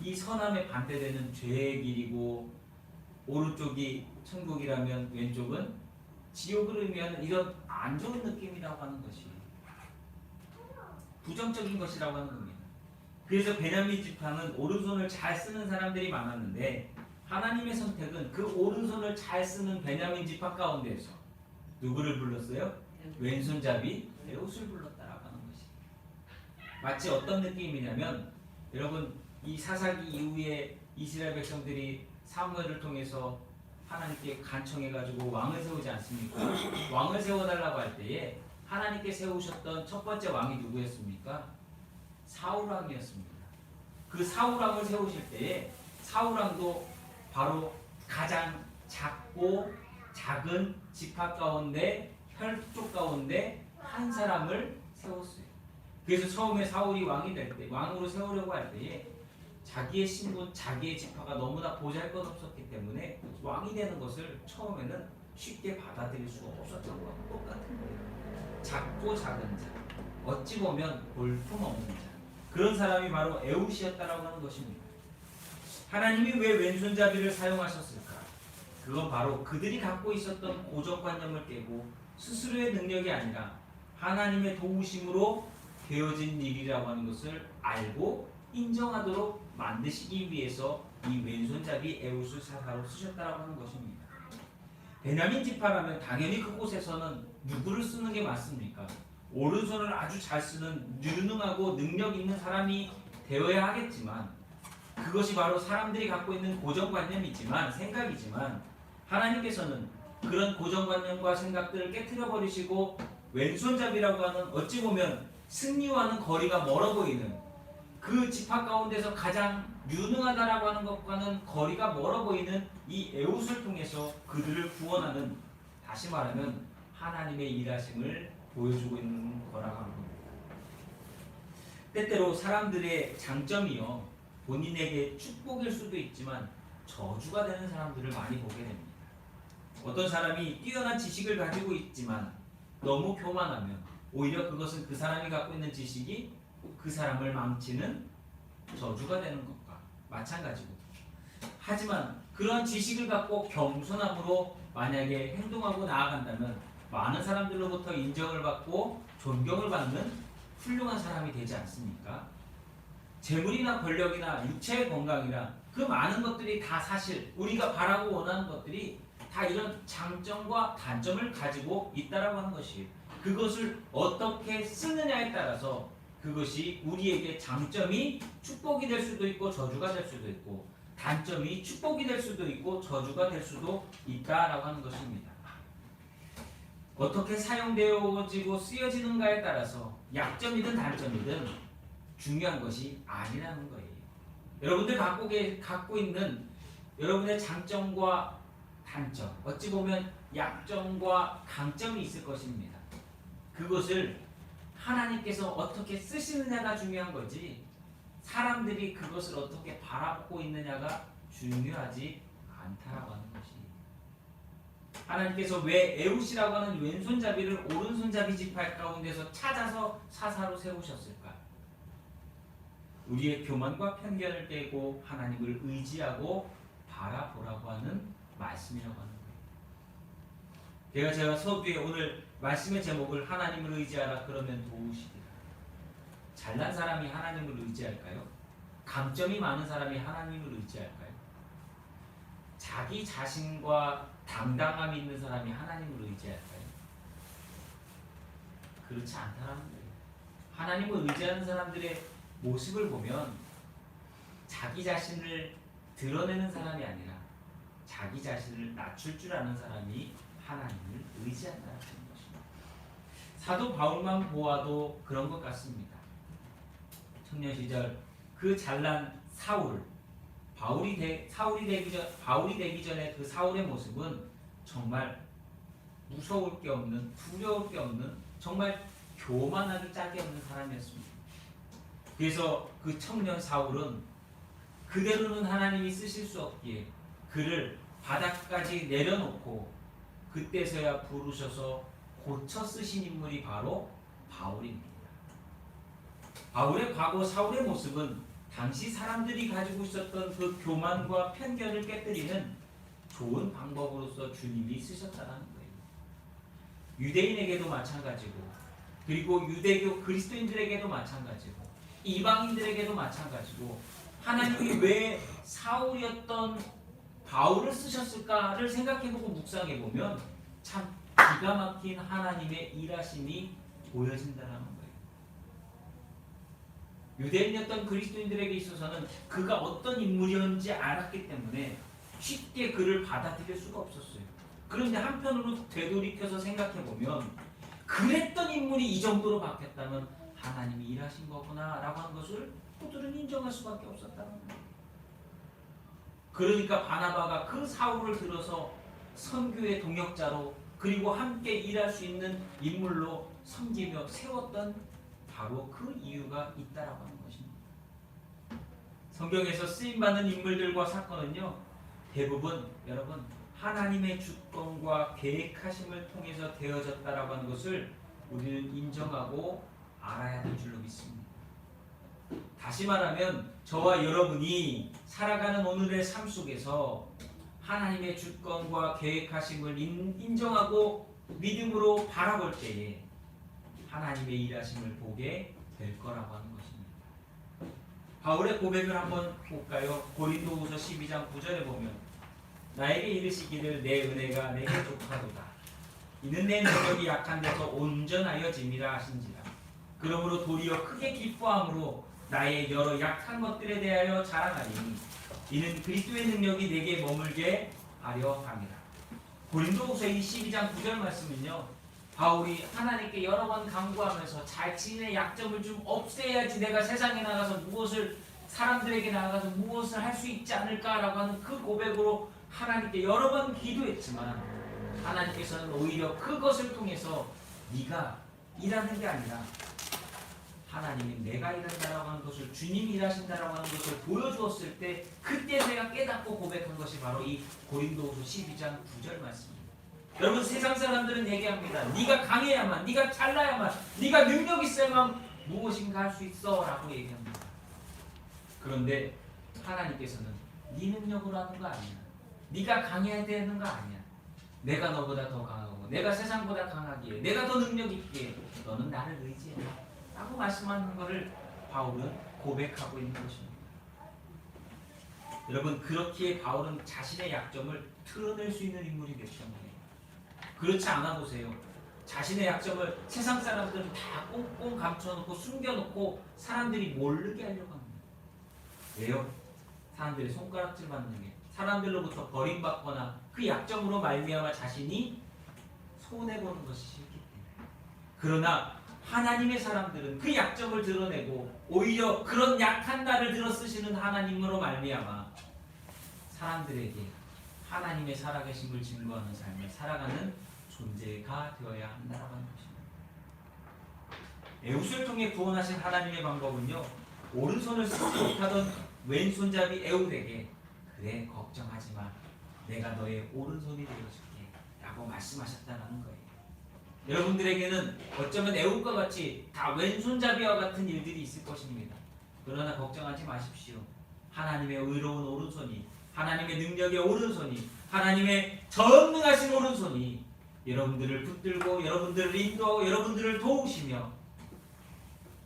이 선함에 반대되는 죄의 길이고 오른쪽이 천국이라면 왼쪽은 지옥을 의미하는 이런 안 좋은 느낌이라고 하는 것이 부정적인 것이라고 하는 겁니다. 그래서 베냐민 지파는 오른손을 잘 쓰는 사람들이 많았는데 하나님의 선택은 그 오른손을 잘 쓰는 베냐민 지파 가운데에서 누구를 불렀어요? 왼손잡이 에웃을 불렀다라고 하는 것이 마치 어떤 느낌이냐면 여러분 이 사사기 이후에 이스라엘 백성들이 사무엘을 통해서 하나님께 간청해가지고 왕을 세우지 않습니까? 왕을 세워달라고 할 때에 하나님께 세우셨던 첫 번째 왕이 누구였습니까? 사울왕이었습니다. 그 사울왕을 세우실 때에 사울왕도 바로 가장 작고 작은 지파 가운데 혈족 가운데 한 사람을 세웠어요. 그래서 처음에 사울이 왕이 될 때, 왕으로 세우려고 할 때에 자기의 신분, 자기의 지파가 너무나 보잘것없었기 때문에 왕이 되는 것을 처음에는 쉽게 받아들일 수 없었던 것과 똑같은 거예요. 작고 작은 자, 어찌 보면 볼품없는 자, 그런 사람이 바로 에웃이었다라고 하는 것입니다. 하나님이 왜 왼손잡이를 사용하셨을까? 그건 바로 그들이 갖고 있었던 고정관념을 깨고 스스로의 능력이 아니라 하나님의 도우심으로 되어진 일이라고 하는 것을 알고 인정하도록 만드시기 위해서 이 왼손잡이 에웃을 사사로 쓰셨다라고 하는 것입니다. 베냐민 지파라면 당연히 그곳에서는 누구를 쓰는 게 맞습니까? 오른손을 아주 잘 쓰는 유능하고 능력 있는 사람이 되어야 하겠지만 그것이 바로 사람들이 갖고 있는 고정관념이지만 생각이지만 하나님께서는 그런 고정관념과 생각들을 깨트려 버리시고 왼손잡이라고 하는 어찌 보면 승리와는 거리가 멀어 보이는 그 지파 가운데서 가장 유능하다라고 하는 것과는 거리가 멀어 보이는 이 에웃을 통해서 그들을 구원하는, 다시 말하면 하나님의 일하심을 보여주고 있는 거라고 합니다. 때때로 사람들의 장점이요 본인에게 축복일 수도 있지만 저주가 되는 사람들을 많이 보게 됩니다. 어떤 사람이 뛰어난 지식을 가지고 있지만 너무 교만하면 오히려 그것은 그 사람이 갖고 있는 지식이 그 사람을 망치는 저주가 되는 것과 마찬가지고, 하지만 그런 지식을 갖고 겸손함으로 만약에 행동하고 나아간다면 많은 사람들로부터 인정을 받고 존경을 받는 훌륭한 사람이 되지 않습니까? 재물이나 권력이나 육체의 건강이나 그 많은 것들이 다 사실 우리가 바라고 원하는 것들이 다 이런 장점과 단점을 가지고 있다라고 하는 것이에요. 그것을 어떻게 쓰느냐에 따라서 그것이 우리에게 장점이 축복이 될 수도 있고 저주가 될 수도 있고 단점이 축복이 될 수도 있고 저주가 될 수도 있다라고 하는 것입니다. 어떻게 사용되어지고 쓰여지는가에 따라서 약점이든 단점이든 중요한 것이 아니라는 거예요. 여러분들 갖고 있는 여러분의 장점과 단점, 어찌 보면 약점과 강점이 있을 것입니다. 그것을 하나님께서 어떻게 쓰시느냐가 중요한 거지 사람들이 그것을 어떻게 바라보고 있느냐가 중요하지 않다라고 하는 것이, 하나님께서 왜 에웃이라고 하는 왼손잡이를 오른손잡이 지파 가운데서 찾아서 사사로 세우셨을까? 우리의 교만과 편견을 깨고 하나님을 의지하고 바라보라고 하는 말씀이라고 하는 거예요. 제가 서두에 오늘 말씀의 제목을 하나님을 의지하라 그러면 도우시리라. 잘난 사람이 하나님을 의지할까요? 강점이 많은 사람이 하나님을 의지할까요? 자기 자신과 당당함이 있는 사람이 하나님을 의지할까요? 그렇지 않다라는 거예요. 하나님을 의지하는 사람들의 모습을 보면 자기 자신을 드러내는 사람이 아니라 자기 자신을 낮출 줄 아는 사람이 하나님을 의지한다는 것입니다. 사도 바울만 보아도 그런 것 같습니다. 청년 시절 그 잘난 바울이 되기 전에 그 사울의 모습은 정말 무서울 게 없는, 두려울 게 없는, 정말 교만하기 짝이 없는 사람이었습니다. 그래서 그 청년 사울은 그대로는 하나님이 쓰실 수 없기에 그를 바닥까지 내려놓고 그때서야 부르셔서 고쳐 쓰신 인물이 바로 바울입니다. 바울의 과거 사울의 모습은 당시 사람들이 가지고 있었던 그 교만과 편견을 깨뜨리는 좋은 방법으로서 주님이 쓰셨다는 거예요. 유대인에게도 마찬가지고, 그리고 유대교 그리스도인들에게도 마찬가지고, 이방인들에게도 마찬가지고, 하나님이 왜 사울이었던 바울을 쓰셨을까를 생각해보고 묵상해보면 참 기가 막힌 하나님의 일하심이 보여진다는 거예요. 유대인이었던 그리스도인들에게 있어서는 그가 어떤 인물이었는지 알았기 때문에 쉽게 그를 받아들일 수가 없었어요. 그런데 한편으로 되돌이켜서 생각해보면 그랬던 인물이 이 정도로 바뀌었다면 하나님이 일하신 거구나 라고 하는 것을 그들은 인정할 수밖에 없었다는 거예요. 그러니까 바나바가 그 사울을 들어서 선교의 동역자로, 그리고 함께 일할 수 있는 인물로 섬기며 세웠던 바로 그 이유가 있다라고 하는 것입니다. 성경에서 쓰임받는 인물들과 사건은요, 대부분 여러분 하나님의 주권과 계획하심을 통해서 되어졌다라고 하는 것을 우리는 인정하고 알아야 될 줄로 믿습니다. 다시 말하면 저와 여러분이 살아가는 오늘의 삶 속에서 하나님의 주권과 계획하심을 인정하고 믿음으로 바라볼 때에 하나님의 일하심을 보게 될 거라고 하는 것입니다. 바울의 고백을 한번 볼까요? 고린도후서 12장 9절에 보면 나에게 이르시기를 내 은혜가 내게 족하도다. 이는 내 능력이 약한 데서 온전하여짐이라 하신지라. 그러므로 도리어 크게 기뻐함으로 나의 여러 약한 것들에 대하여 자랑하리니 이는 그리스도의 능력이 내게 머물게 하려 함이라. 고린도후서 12장 9절 말씀은요, 바울이 하나님께 여러 번 간구하면서 자신의 약점을 좀 없애야지 내가 세상에 나가서 사람들에게 나가서 무엇을 할 수 있지 않을까라고 하는 그 고백으로 하나님께 여러 번 기도했지만 하나님께서는 오히려 그것을 통해서 네가 일하는 게 아니라 하나님이 내가 일한다라고 하는 것을, 주님이 일하신다라고 하는 것을 보여주었을 때 그때 내가 깨닫고 고백한 것이 바로 이 고린도후서 12장 9절 말씀입니다. 여러분, 세상 사람들은 얘기합니다. 네가 강해야만, 네가 잘나야만, 네가 능력 있어야만 무엇인가 할 수 있어 라고 얘기합니다. 그런데 하나님께서는 네 능력으로 하는 거 아니야. 네가 강해야 되는 거 아니야. 내가 너보다 더 강하고 내가 세상보다 강하기에 내가 더 능력 있기에 너는 나를 의지해 라고 말씀하는 것을 바울은 고백하고 있는 것입니다. 여러분, 그렇기에 바울은 자신의 약점을 드러낼 수 있는 인물이 됐던 거예요. 그렇지 않아 보세요. 자신의 약점을 세상 사람들은 다 꽁꽁 감춰놓고 숨겨놓고 사람들이 모르게 하려고 합니다. 왜요? 사람들의 손가락질 받는 게, 사람들로부터 버림받거나 그 약점으로 말미암아 자신이 손해보는 것이 싫기 때문에. 그러나 하나님의 사람들은 그 약점을 드러내고 오히려 그런 약한 나를 들어 쓰시는 하나님으로 말미암아 사람들에게 하나님의 살아계심을 증거하는 삶을 살아가는 존재가 되어야 한다고 하는 것입니다. 에웃을 통해 구원하신 하나님의 방법은요, 오른손을 쓰지 못하던 왼손잡이 에웃에게 그래 걱정하지 마, 내가 너의 오른손이 되어줄게 라고 말씀하셨다는 거예요. 여러분들에게는 어쩌면 에웃과 같이 다 왼손잡이와 같은 일들이 있을 것입니다. 그러나 걱정하지 마십시오. 하나님의 의로운 오른손이, 하나님의 능력의 오른손이, 하나님의 전능하신 오른손이 여러분들을 붙들고 여러분들을 인도하고 여러분들을 도우시며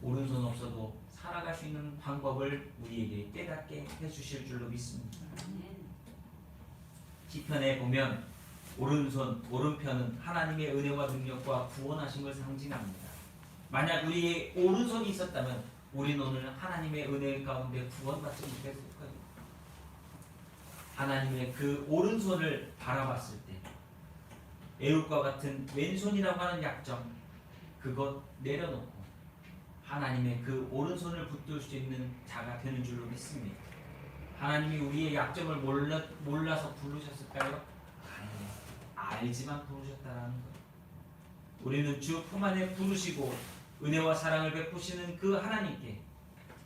오른손 없어도 살아갈 수 있는 방법을 우리에게 깨닫게 해주실 줄로 믿습니다. 시편에 보면 오른손, 오른편은 하나님의 은혜와 능력과 구원하심을 상징합니다. 만약 우리의 오른손이 있었다면 우리는 오늘 하나님의 은혜 가운데 구원받지 못했을 거예요. 하나님의 그 오른손을 바라봤을 때 에웃과 같은 왼손이라고 하는 약점, 그것 내려놓고 하나님의 그 오른손을 붙들 수 있는 자가 되는 줄로 믿습니다. 하나님이 우리의 약점을 몰라서 부르셨을까요? 아니에요. 알지만 부르셨다라는 거예요. 우리는 주 품 안에 부르시고 은혜와 사랑을 베푸시는 그 하나님께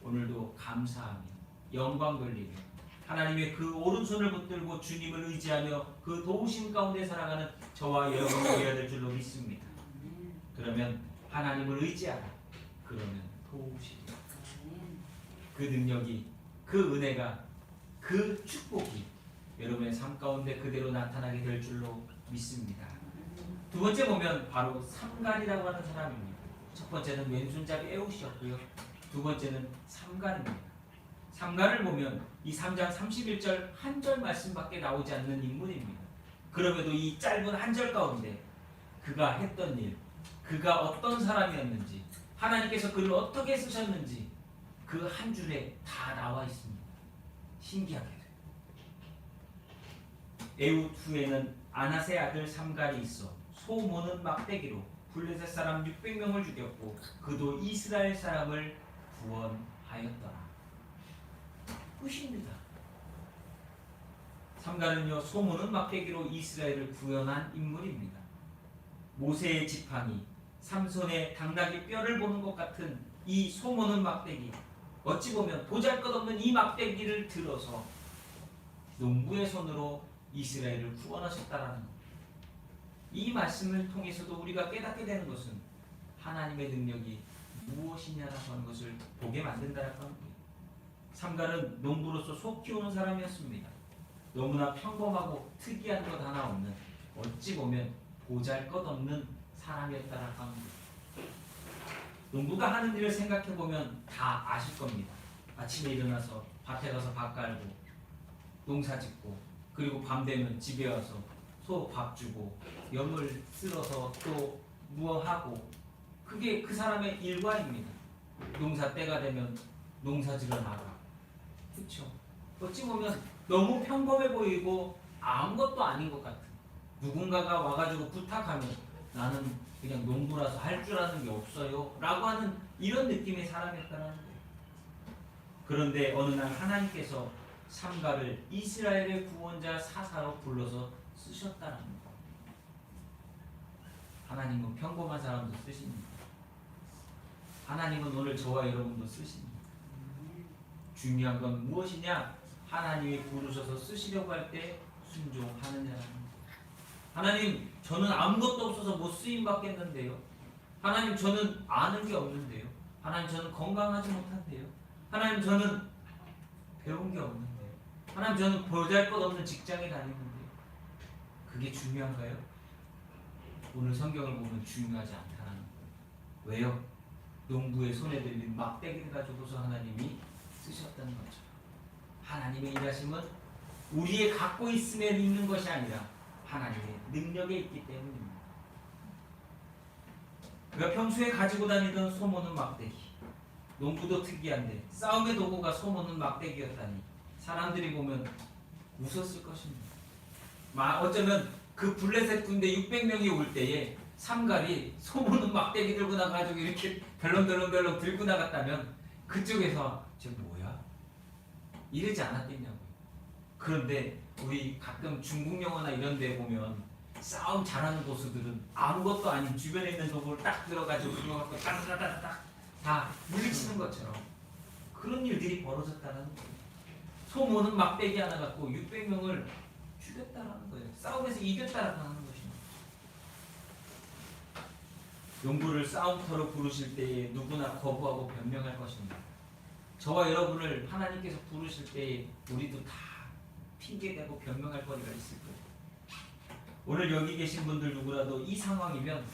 오늘도 감사하며 영광 돌리며 하나님의 그 오른손을 붙들고 주님을 의지하며 그 도우심 가운데 살아가는 저와 여러분이 되어야 될 줄로 믿습니다. 그러면 하나님을 의지하라. 그러면 도우시리라. 그 능력이, 그 은혜가, 그 축복이 여러분의 삶 가운데 그대로 나타나게 될 줄로 믿습니다. 두 번째 보면 바로 삼갈이라고 하는 사람입니다. 첫 번째는 왼손잡이 에웃이었고요. 두 번째는 삼갈입니다. 삼갈을 보면 이 3장 31절 한 절 말씀밖에 나오지 않는 인물입니다. 그럼에도 이 짧은 한 절 가운데 그가 했던 일, 그가 어떤 사람이었는지, 하나님께서 그를 어떻게 쓰셨는지 그 한 줄에 다 나와 있습니다. 신기하게도. 에웃 후에는 아낫의 아들 삼갈이 있어 소 모는 막대기로 블레셋 사람 600명을 죽였고 그도 이스라엘 사람을 구원하였더라. 끝입니다. 삼갈은요, 소 모는 막대기로 이스라엘을 구원한 인물입니다. 모세의 지팡이, 삼손의 당나귀 뼈를 보는 것 같은 이 소 모는 막대기, 어찌 보면 보잘것없는 이 막대기를 들어서 농부의 손으로 이스라엘을 구원하셨다라는 것. 이 말씀을 통해서도 우리가 깨닫게 되는 것은 하나님의 능력이 무엇이냐라고 하는 것을 보게 만든다라고 하는 거예요. 삼갈은 농부로서 소 키우는 사람이었습니다. 너무나 평범하고 특이한 것 하나 없는, 어찌 보면 보잘것없는 사람이었다라고 하는 거예요. 농부가 하는 일을 생각해 보면 다 아실 겁니다. 아침에 일어나서 밭에 가서 밥 깔고 농사 짓고, 그리고 밤 되면 집에 와서 소 밥 주고 염을 쓸어서 또 무어하고, 그게 그 사람의 일과입니다. 농사 때가 되면 농사 지러 나가. 그렇죠? 어찌 보면 너무 평범해 보이고 아무것도 아닌 것 같은, 누군가가 와가지고 부탁하면 나는 그냥 농부라서 할 줄 아는 게 없어요 라고 하는 이런 느낌의 사람이었다는 거예요. 그런데 어느 날 하나님께서 삼갈을 이스라엘의 구원자 사사로 불러서 쓰셨다는 거. 하나님은 평범한 사람도 쓰십니다. 하나님은 오늘 저와 여러분도 쓰십니다. 중요한 건 무엇이냐? 하나님이 부르셔서 쓰시려고 할 때 순종하느냐라는 거. 하나님, 저는 아무것도 없어서 못 쓰임 받겠는데요. 하나님, 저는 아는 게 없는데요. 하나님, 저는 건강하지 못한데요. 하나님, 저는 배운 게 없는데요. 하나님, 저는 보잘것없는 직장에 다니는데요. 그게 중요한가요? 오늘 성경을 보면 중요하지 않다는 거예요. 왜요? 농부의 손에 들린 막대기를 가지고서 하나님이 쓰셨다는 거죠. 하나님의 일하심은 우리의 갖고 있음에 있는 것이 아니라 하나님의 능력에 있기 때문입니다. 그가 평소에 가지고 다니던 소모는 막대기. 농부도 특이한데 싸움의 도구가 소모는 막대기였다니 사람들이 보면 웃었을 것입니다. 어쩌면 그 블레셋 군대 600명이 올 때에 삼갈이 소모는 막대기 들고 나가지고 이렇게 덜렁덜렁 들고 나갔다면 그쪽에서 쟤 뭐야? 이러지 않았겠냐고요. 그런데 우리 가끔 중국 영화나 이런 데 보면 싸움 잘하는 고수들은 아무것도 아닌 주변에 있는 도구를 딱 들어가지고 그거 갖고 따다다닥 다 물리치는 것처럼 그런 일들이 벌어졌다는 거예요. 소모는 막대기 하나 갖고 600명을 죽였다라는 거예요. 싸움에서 이겼다라는 것입니다. 농부를 싸움터로 부르실 때에 누구나 거부하고 변명할 것입니다. 저와 여러분을 하나님께서 부르실 때에 우리도 다 핑계대고 변명할 거리가 있을 거예요. 오늘 여기 계신 분들 누구라도 이 상황이면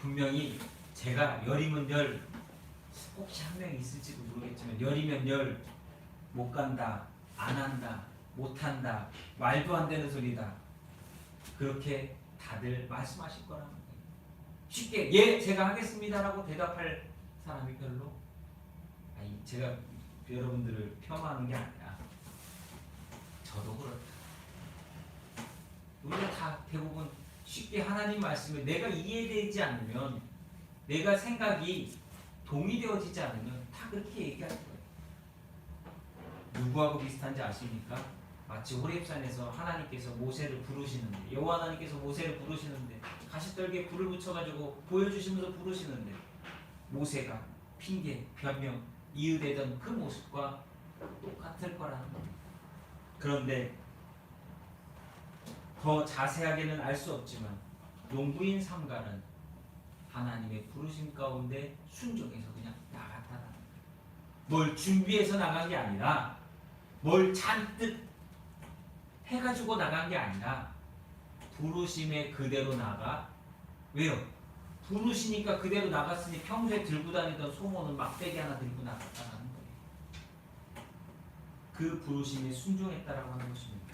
분명히 제가 열이면 열, 혹시 한 명 있을지도 모르겠지만 열이면 열, 못 간다, 안 한다, 못 한다, 말도 안 되는 소리다, 그렇게 다들 말씀하실 거라는 거예요. 쉽게 예 제가 하겠습니다라고 대답할 사람이 별로, 아니 제가 여러분들을 폄하하는 게 아니라 저도 그렇다. 우리가 다 대부분 쉽게 하나님 말씀을 내가 이해되지 않으면, 내가 생각이 동의되어지지 않으면 다 그렇게 얘기할 거예요. 누구하고 비슷한지 아십니까? 마치 호렙산에서 하나님께서 모세를 부르시는데, 여호와 하나님께서 모세를 부르시는데 가시떨기에 불을 붙여가지고 보여주시면서 부르시는데 모세가 핑계, 변명, 이유되던 그 모습과 똑같을 거라는 겁니다. 그런데 더 자세하게는 알 수 없지만 농부인 삼가는 하나님의 부르심 가운데 순종해서 그냥 나갔다는 거예요. 뭘 준비해서 나간 게 아니라 뭘 잔뜩 해가지고 나간 게 아니라 부르심에 그대로 나가. 왜요? 부르시니까 그대로 나갔으니 평소에 들고 다니던 소모는 막대기 하나 들고 나갔다는 거예요. 그 부르심에 순종했다라고 하는 것입니다.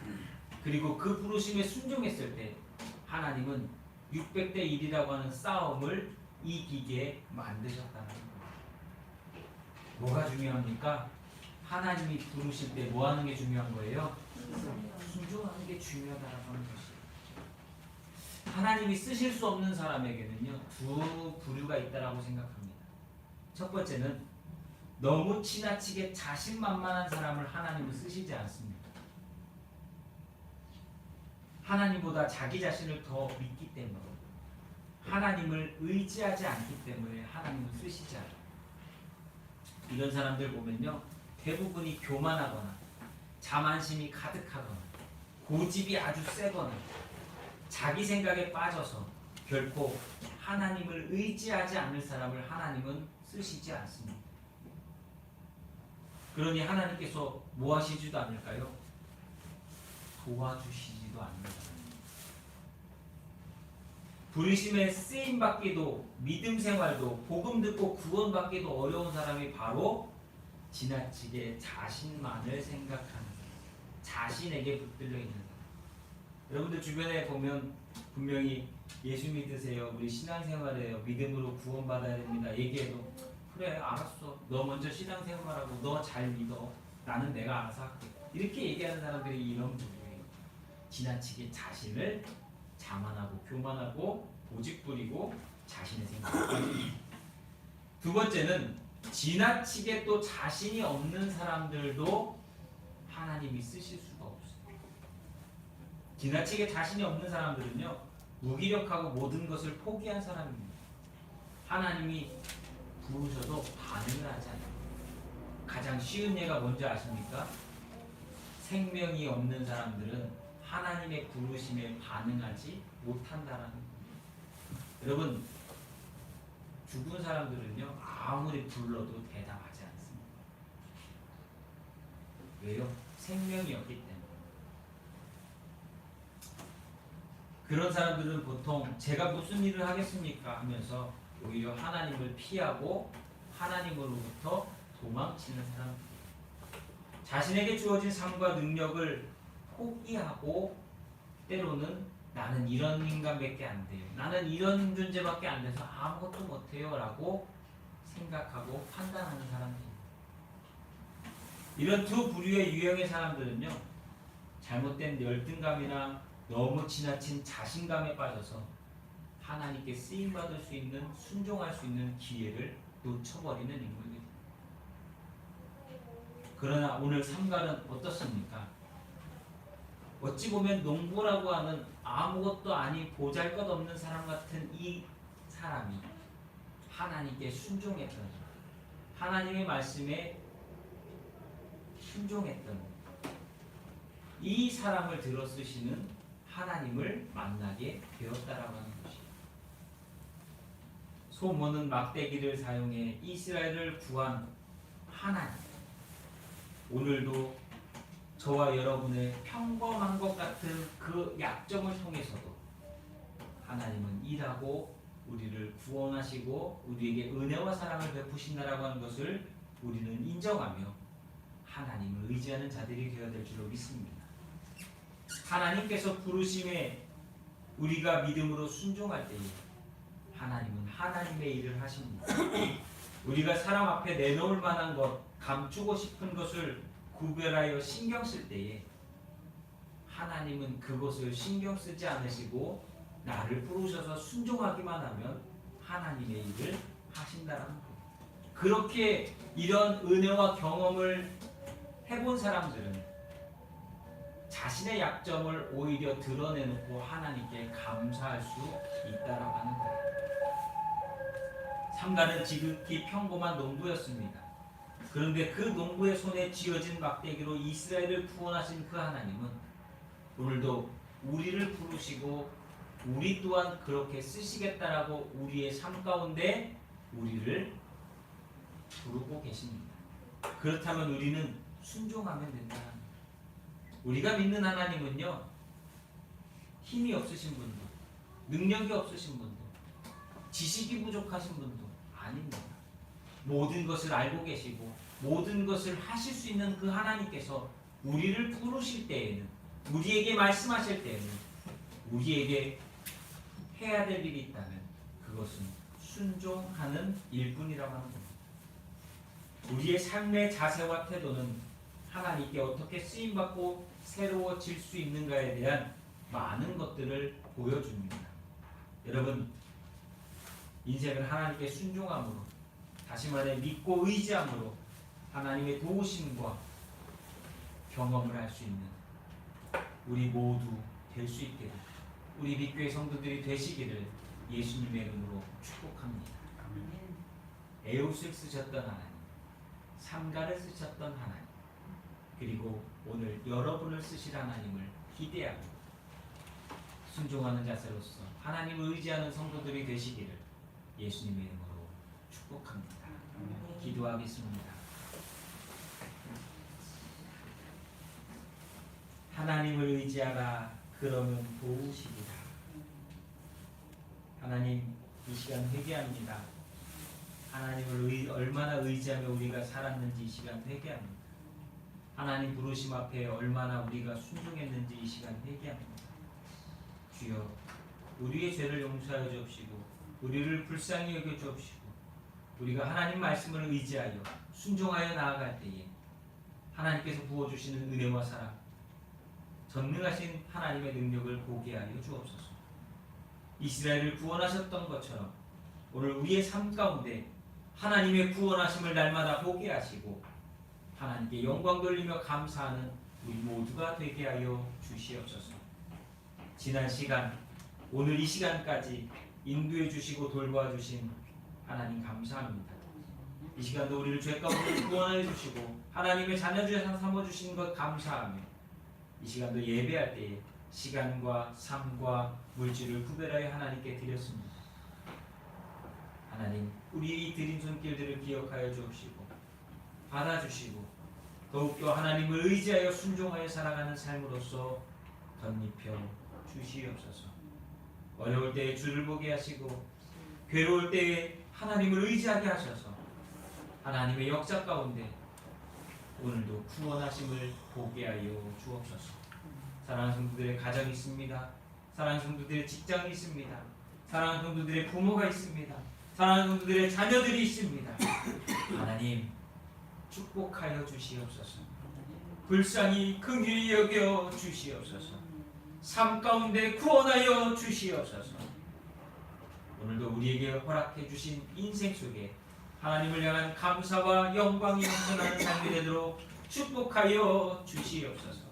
그리고 그 부르심에 순종했을 때 하나님은 600대 1이라고 하는 싸움을 이기게 만드셨다는 거예요. 뭐가 중요합니까? 하나님이 부르실 때 뭐 하는 게 중요한 거예요? 순종하는 게 중요하다는 것이에요. 하나님이 쓰실 수 없는 사람에게는요, 두 부류가 있다라고 생각합니다. 첫 번째는 너무 지나치게 자신만만한 사람을 하나님은 쓰시지 않습니다. 하나님보다 자기 자신을 더 믿기 때문에, 하나님을 의지하지 않기 때문에 하나님은 쓰시지 않아요. 이런 사람들 보면요, 대부분이 교만하거나 자만심이 가득하거나 고집이 아주 세거나 자기 생각에 빠져서 결코 하나님을 의지하지 않는 사람을 하나님은 쓰시지 않습니다. 그러니 하나님께서 뭐 하시지도 않을까요? 도와주시지도 않는다. 부르심에 쓰임 받기도, 믿음 생활도, 복음 듣고 구원 받기도 어려운 사람이 바로 지나치게 자신만을 생각하는, 자신에게 붙들려 있는 사람. 여러분들 주변에 보면 분명히 예수 믿으세요, 우리 신앙생활해요, 믿음으로 구원 받아야 됩니다 얘기해도 그래 알았어, 너 먼저 신앙생활하고 너 잘 믿어, 나는 내가 알아서 할게, 이렇게 얘기하는 사람들이 이런 분이에요. 지나치게 자신을 자만하고 교만하고 고집 부리고 자신의 생각. 두 번째는 지나치게 또 자신이 없는 사람들도 하나님이 쓰실 수가 없어요. 지나치게 자신이 없는 사람들은요, 무기력하고 모든 것을 포기한 사람입니다. 하나님이 부르셔도 반응을 하지 않아요. 가장 쉬운 예가 뭔지 아십니까? 생명이 없는 사람들은 하나님의 부르심에 반응하지 못한다라는 겁니다. 여러분, 죽은 사람들은요, 아무리 불러도 대답하지 않습니다. 왜요? 생명이 없기 때문에. 그런 사람들은 보통 제가 무슨 일을 하겠습니까? 하면서 오히려 하나님을 피하고 하나님으로부터 도망치는 사람들. 자신에게 주어진 삶과 능력을 포기하고 때로는 나는 이런 인간밖에 안 돼요, 나는 이런 존재밖에 안 돼서 아무것도 못해요 라고 생각하고 판단하는 사람들입니다. 이런 두 부류의 유형의 사람들은요, 잘못된 열등감이나 너무 지나친 자신감에 빠져서 하나님께 쓰임받을 수 있는, 순종할 수 있는 기회를 놓쳐버리는 인물들입니다. 그러나 오늘 삼갈은 어떻습니까? 어찌 보면 농부라고 하는 아무것도 아닌 보잘것없는 사람 같은 이 사람이 하나님께 순종했던, 하나님의 말씀에 순종했던 이 사람을 들어 쓰시는 하나님을 만나게 되었다라고 하는 것입니다. 소모는 막대기를 사용해 이스라엘을 구한 하나님, 오늘도 저와 여러분의 평범한 것 같은 그 약점을 통해서도 하나님은 일하고 우리를 구원하시고 우리에게 은혜와 사랑을 베푸신다라고 하는 것을 우리는 인정하며 하나님을 의지하는 자들이 되어야 될 줄로 믿습니다. 하나님께서 부르심에 우리가 믿음으로 순종할 때에 하나님은 하나님의 일을 하십니다. 우리가 사람 앞에 내놓을 만한 것, 감추고 싶은 것을 구별하여 신경 쓸 때에 하나님은 그것을 신경 쓰지 않으시고 나를 부르셔서 순종하기만 하면 하나님의 일을 하신다는 거예요. 그렇게 이런 은혜와 경험을 해본 사람들은 자신의 약점을 오히려 드러내놓고 하나님께 감사할 수 있다라고 하는 거예요. 삼가는 지극히 평범한 농부였습니다. 그런데 그 농부의 손에 쥐어진 막대기로 이스라엘을 구원하신 그 하나님은 오늘도 우리를 부르시고 우리 또한 그렇게 쓰시겠다라고 우리의 삶 가운데 우리를 부르고 계십니다. 그렇다면 우리는 순종하면 된다. 우리가 믿는 하나님은요, 힘이 없으신 분도, 능력이 없으신 분도, 지식이 부족하신 분도 아닙니다. 모든 것을 알고 계시고 모든 것을 하실 수 있는 그 하나님께서 우리를 부르실 때에는, 우리에게 말씀하실 때에는 우리에게 해야 될 일이 있다면 그것은 순종하는 일뿐이라고 하는 겁니다. 우리의 삶의 자세와 태도는 하나님께 어떻게 쓰임받고 새로워질 수 있는가에 대한 많은 것들을 보여줍니다. 여러분, 인생을 하나님께 순종함으로, 다시 말해 믿고 의지함으로 하나님의 도우심과 경험을 할 수 있는 우리 모두 될 수 있기를, 우리 믿교의 성도들이 되시기를 예수님의 이름으로 축복합니다. 에웃을 쓰셨던 하나님, 삼가를 쓰셨던 하나님, 그리고 오늘 여러분을 쓰실 하나님을 기대하고 순종하는 자세로서 하나님을 의지하는 성도들이 되시기를 예수님의 이름으로 축복합니다. 기도하겠습니다. 하나님을 의지하라, 그러면 도우시리라. 하나님, 이 시간 회개합니다. 하나님을 얼마나 의지하며 우리가 살았는지 이 시간 회개합니다. 하나님 부르심 앞에 얼마나 우리가 순종했는지 이 시간 회개합니다. 주여, 우리의 죄를 용서하여 주옵시고 우리를 불쌍히 여겨 주옵시고 우리가 하나님 말씀을 의지하여 순종하여 나아갈 때에 하나님께서 부어주시는 은혜와 사랑, 전능하신 하나님의 능력을 보게 하여 주옵소서. 이스라엘을 구원하셨던 것처럼 오늘 우리의 삶 가운데 하나님의 구원하심을 날마다 보게 하시고 하나님께 영광 돌리며 감사하는 우리 모두가 되게 하여 주시옵소서. 지난 시간, 오늘 이 시간까지 인도해 주시고 돌보아 주신 하나님 감사합니다. 이 시간도 우리를 죄 가운데 구원하여 주시고 하나님의 자녀 삼아 주신 것 감사하며 이 시간도 예배할 때에 시간과 삶과 물질을 구별하여 하나님께 드렸습니다. 하나님, 우리 이 드린 손길들을 기억하여 주옵시고 받아주시고 더욱더 하나님을 의지하여 순종하여 살아가는 삶으로서 덧입혀 주시옵소서. 어려울 때에 주를 보게 하시고 괴로울 때에 하나님을 의지하게 하셔서 하나님의 역사 가운데 오늘도 구원하심을 보게 하여 주옵소서. 사랑하는 성도들의 가정이 있습니다. 사랑하는 성도들의 직장이 있습니다. 사랑하는 성도들의 부모가 있습니다. 사랑하는 성도들의 자녀들이 있습니다. 하나님, 축복하여 주시옵소서. 불쌍히 긍휼히 여겨 주시옵소서. 삶 가운데 구원하여 주시옵소서. 오늘도 우리에게 허락해 주신 인생 속에 하나님을 향한 감사와 영광이 넘쳐나는 삶이 되도록 축복하여 주시옵소서.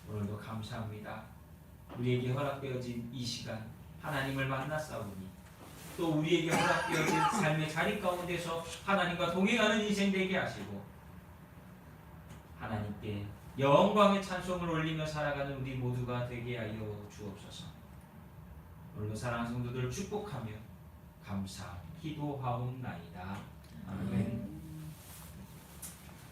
오늘도 감사합니다. 우리에게 허락되어진 이 시간 하나님을 만났사오니 또 우리에게 허락되어진 삶의 자리 가운데서 하나님과 동행하는 인생 되게 하시고 하나님께 영광의 찬송을 올리며 살아가는 우리 모두가 되게 하여 주옵소서. 오늘도 사랑하는 성도들을 축복하며 감사 기도하옵나이다. 아멘.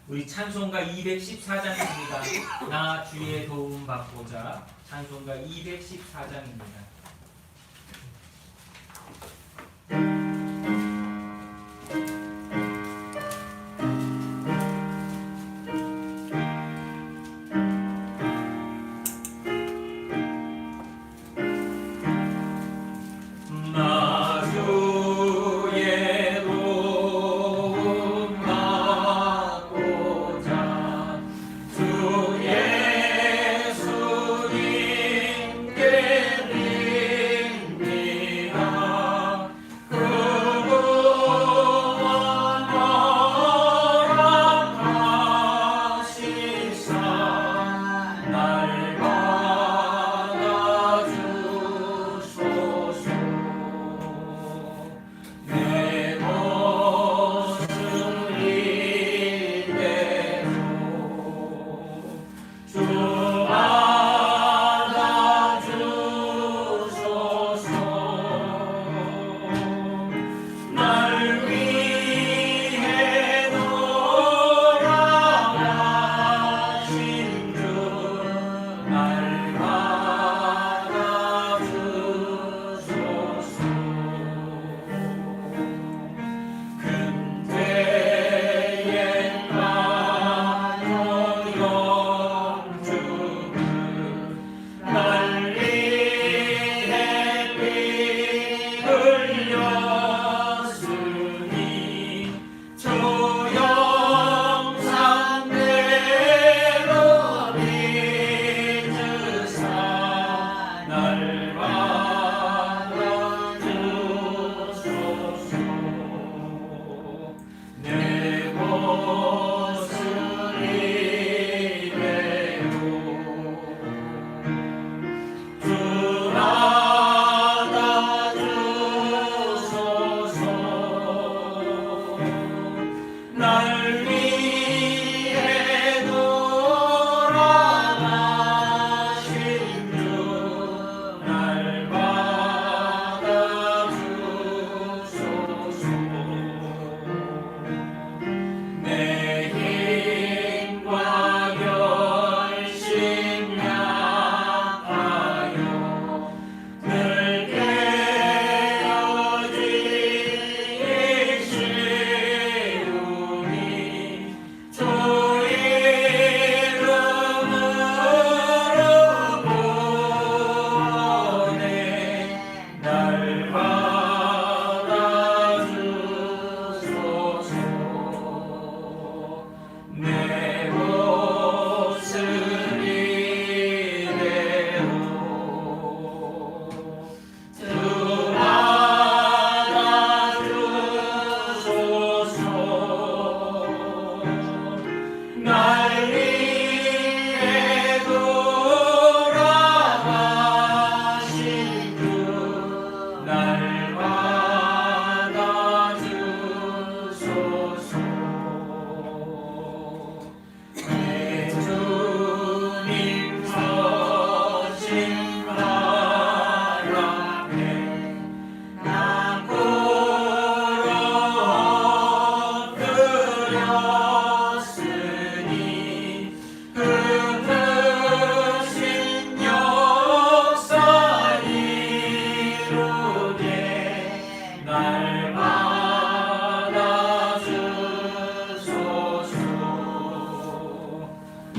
우리 찬송가 214장입니다. 나 주의 도움 받고자. 찬송가 214장입니다. 주 예수님께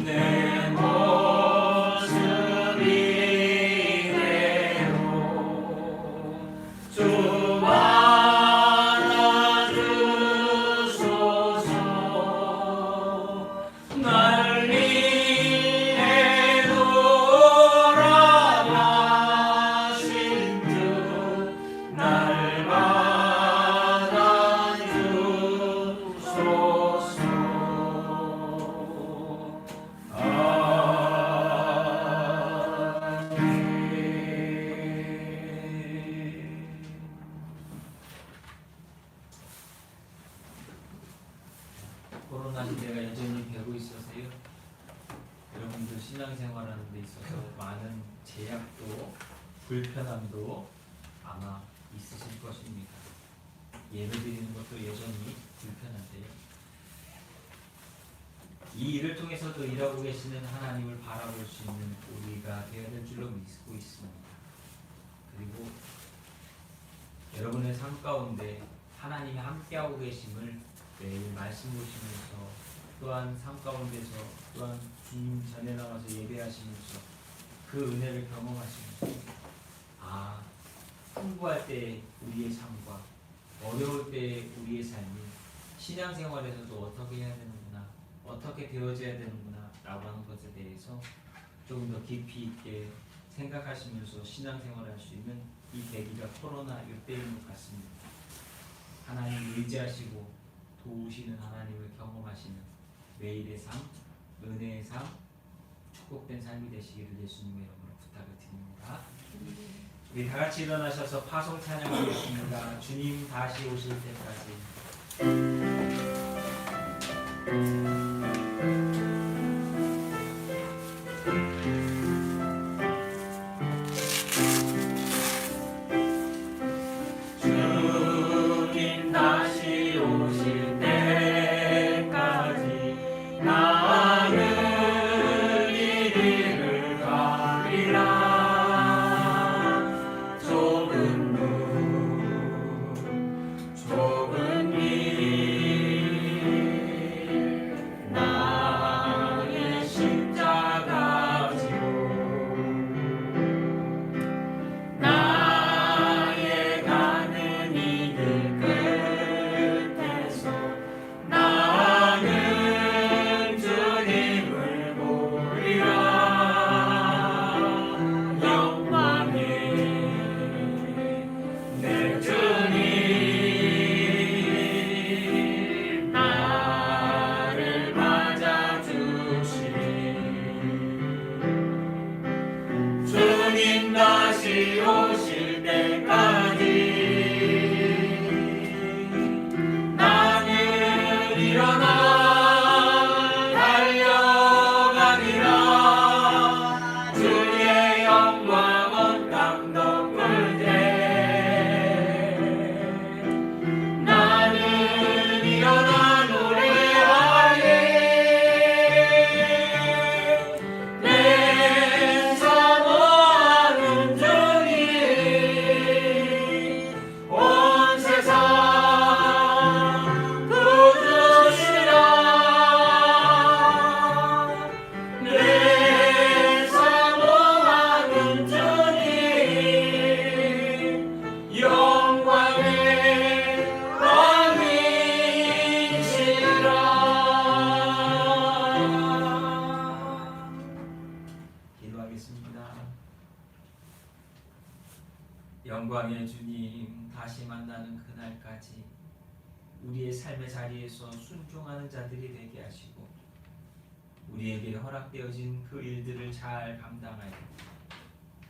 내 모습 이대로 주 받아주소서. 날 위해 돌아가신 주 날 받아주소서. 코로나 시대가 여전히 배고 있어서요. 여러분들 신앙생활하는 데 있어서 많은 제약도 불편함도 아마 있으실 것입니다. 예배드리는 것도 여전히 불편한데요. 이 일을 통해서도 일하고 계시는 하나님을 바라볼 수 있는 우리가 되어야 될 줄로 믿고 있습니다. 그리고 여러분의 삶 가운데 하나님이 함께하고 계심을 매일 말씀 보시면서 또한 삶 가운데서 또한 주님 전에 나가서 예배하시면서 그 은혜를 경험하시면서 풍부할 때 우리의 삶과 어려울 때 우리의 삶이 신앙생활에서도 어떻게 해야 되는구나, 어떻게 되어져야 되는구나 라고 하는 것에 대해서 조금 더 깊이 있게 생각하시면서 신앙생활할 수 있는 이 계기가 코로나 이때인 것 같습니다. 하나님을 의지하시고 도우시는 하나님을 경험하시는 매일의 삶, 은혜의 삶, 축복된 삶이 되시기를 예수님의 이름으로 부탁을 드립니다. 우리 다 같이 일어나셔서 파송 찬양하겠습니다. 주님 다시 오실 때까지. 주님 다시 오실 때까지 나는 이리를 가리라. 좁은 길 나의 십자가 지고 나의 가는 이 길 끝에서 나는 주님을 보리라. 영광의 내 주님 나를 맞아주시니 주님 다시 오실 때까지 나는 일어나 달려가리라. 주의 영광 온 땅 덮을 때 나는 일어나 노래하리. 내 사모하는 주님 온 세상 구주시라. 내 사모하는 주님 영광의 왕이시라. 기도하겠습니다. 영광의 주님 다시 만나는 그날까지 우리의 삶의 자리에서 순종하는 자들이 되게 하시고 우리에게 허락되어진 그 일들을 잘 감당하여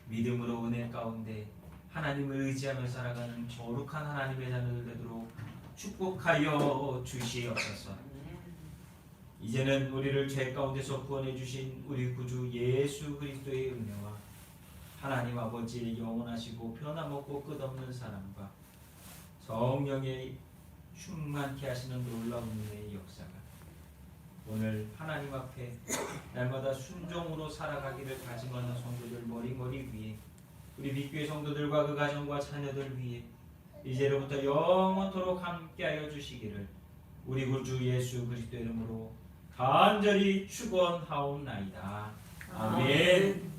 믿음으로 은혜 가운데 하나님을 의지하며 살아가는 거룩한 하나님의 자녀들 되도록 축복하여 주시옵소서. 이제는 우리를 죄 가운데서 구원해 주신 우리 구주 예수 그리스도의 은혜와 하나님 아버지의 영원하시고 변함없고 끝없는 사랑과 성령의 충만케 하시는 놀라운 은혜의 역사가 오늘 하나님 앞에 날마다 순종으로 살아가기를 다짐하는 성도들 머리머리 위에 우리 믿교회 성도들과 그 가정과 자녀들 위에 이제로부터 영원토록 함께하여 주시기를 우리 구주 예수 그리스도 이름으로 간절히 축원하옵나이다. 아멘.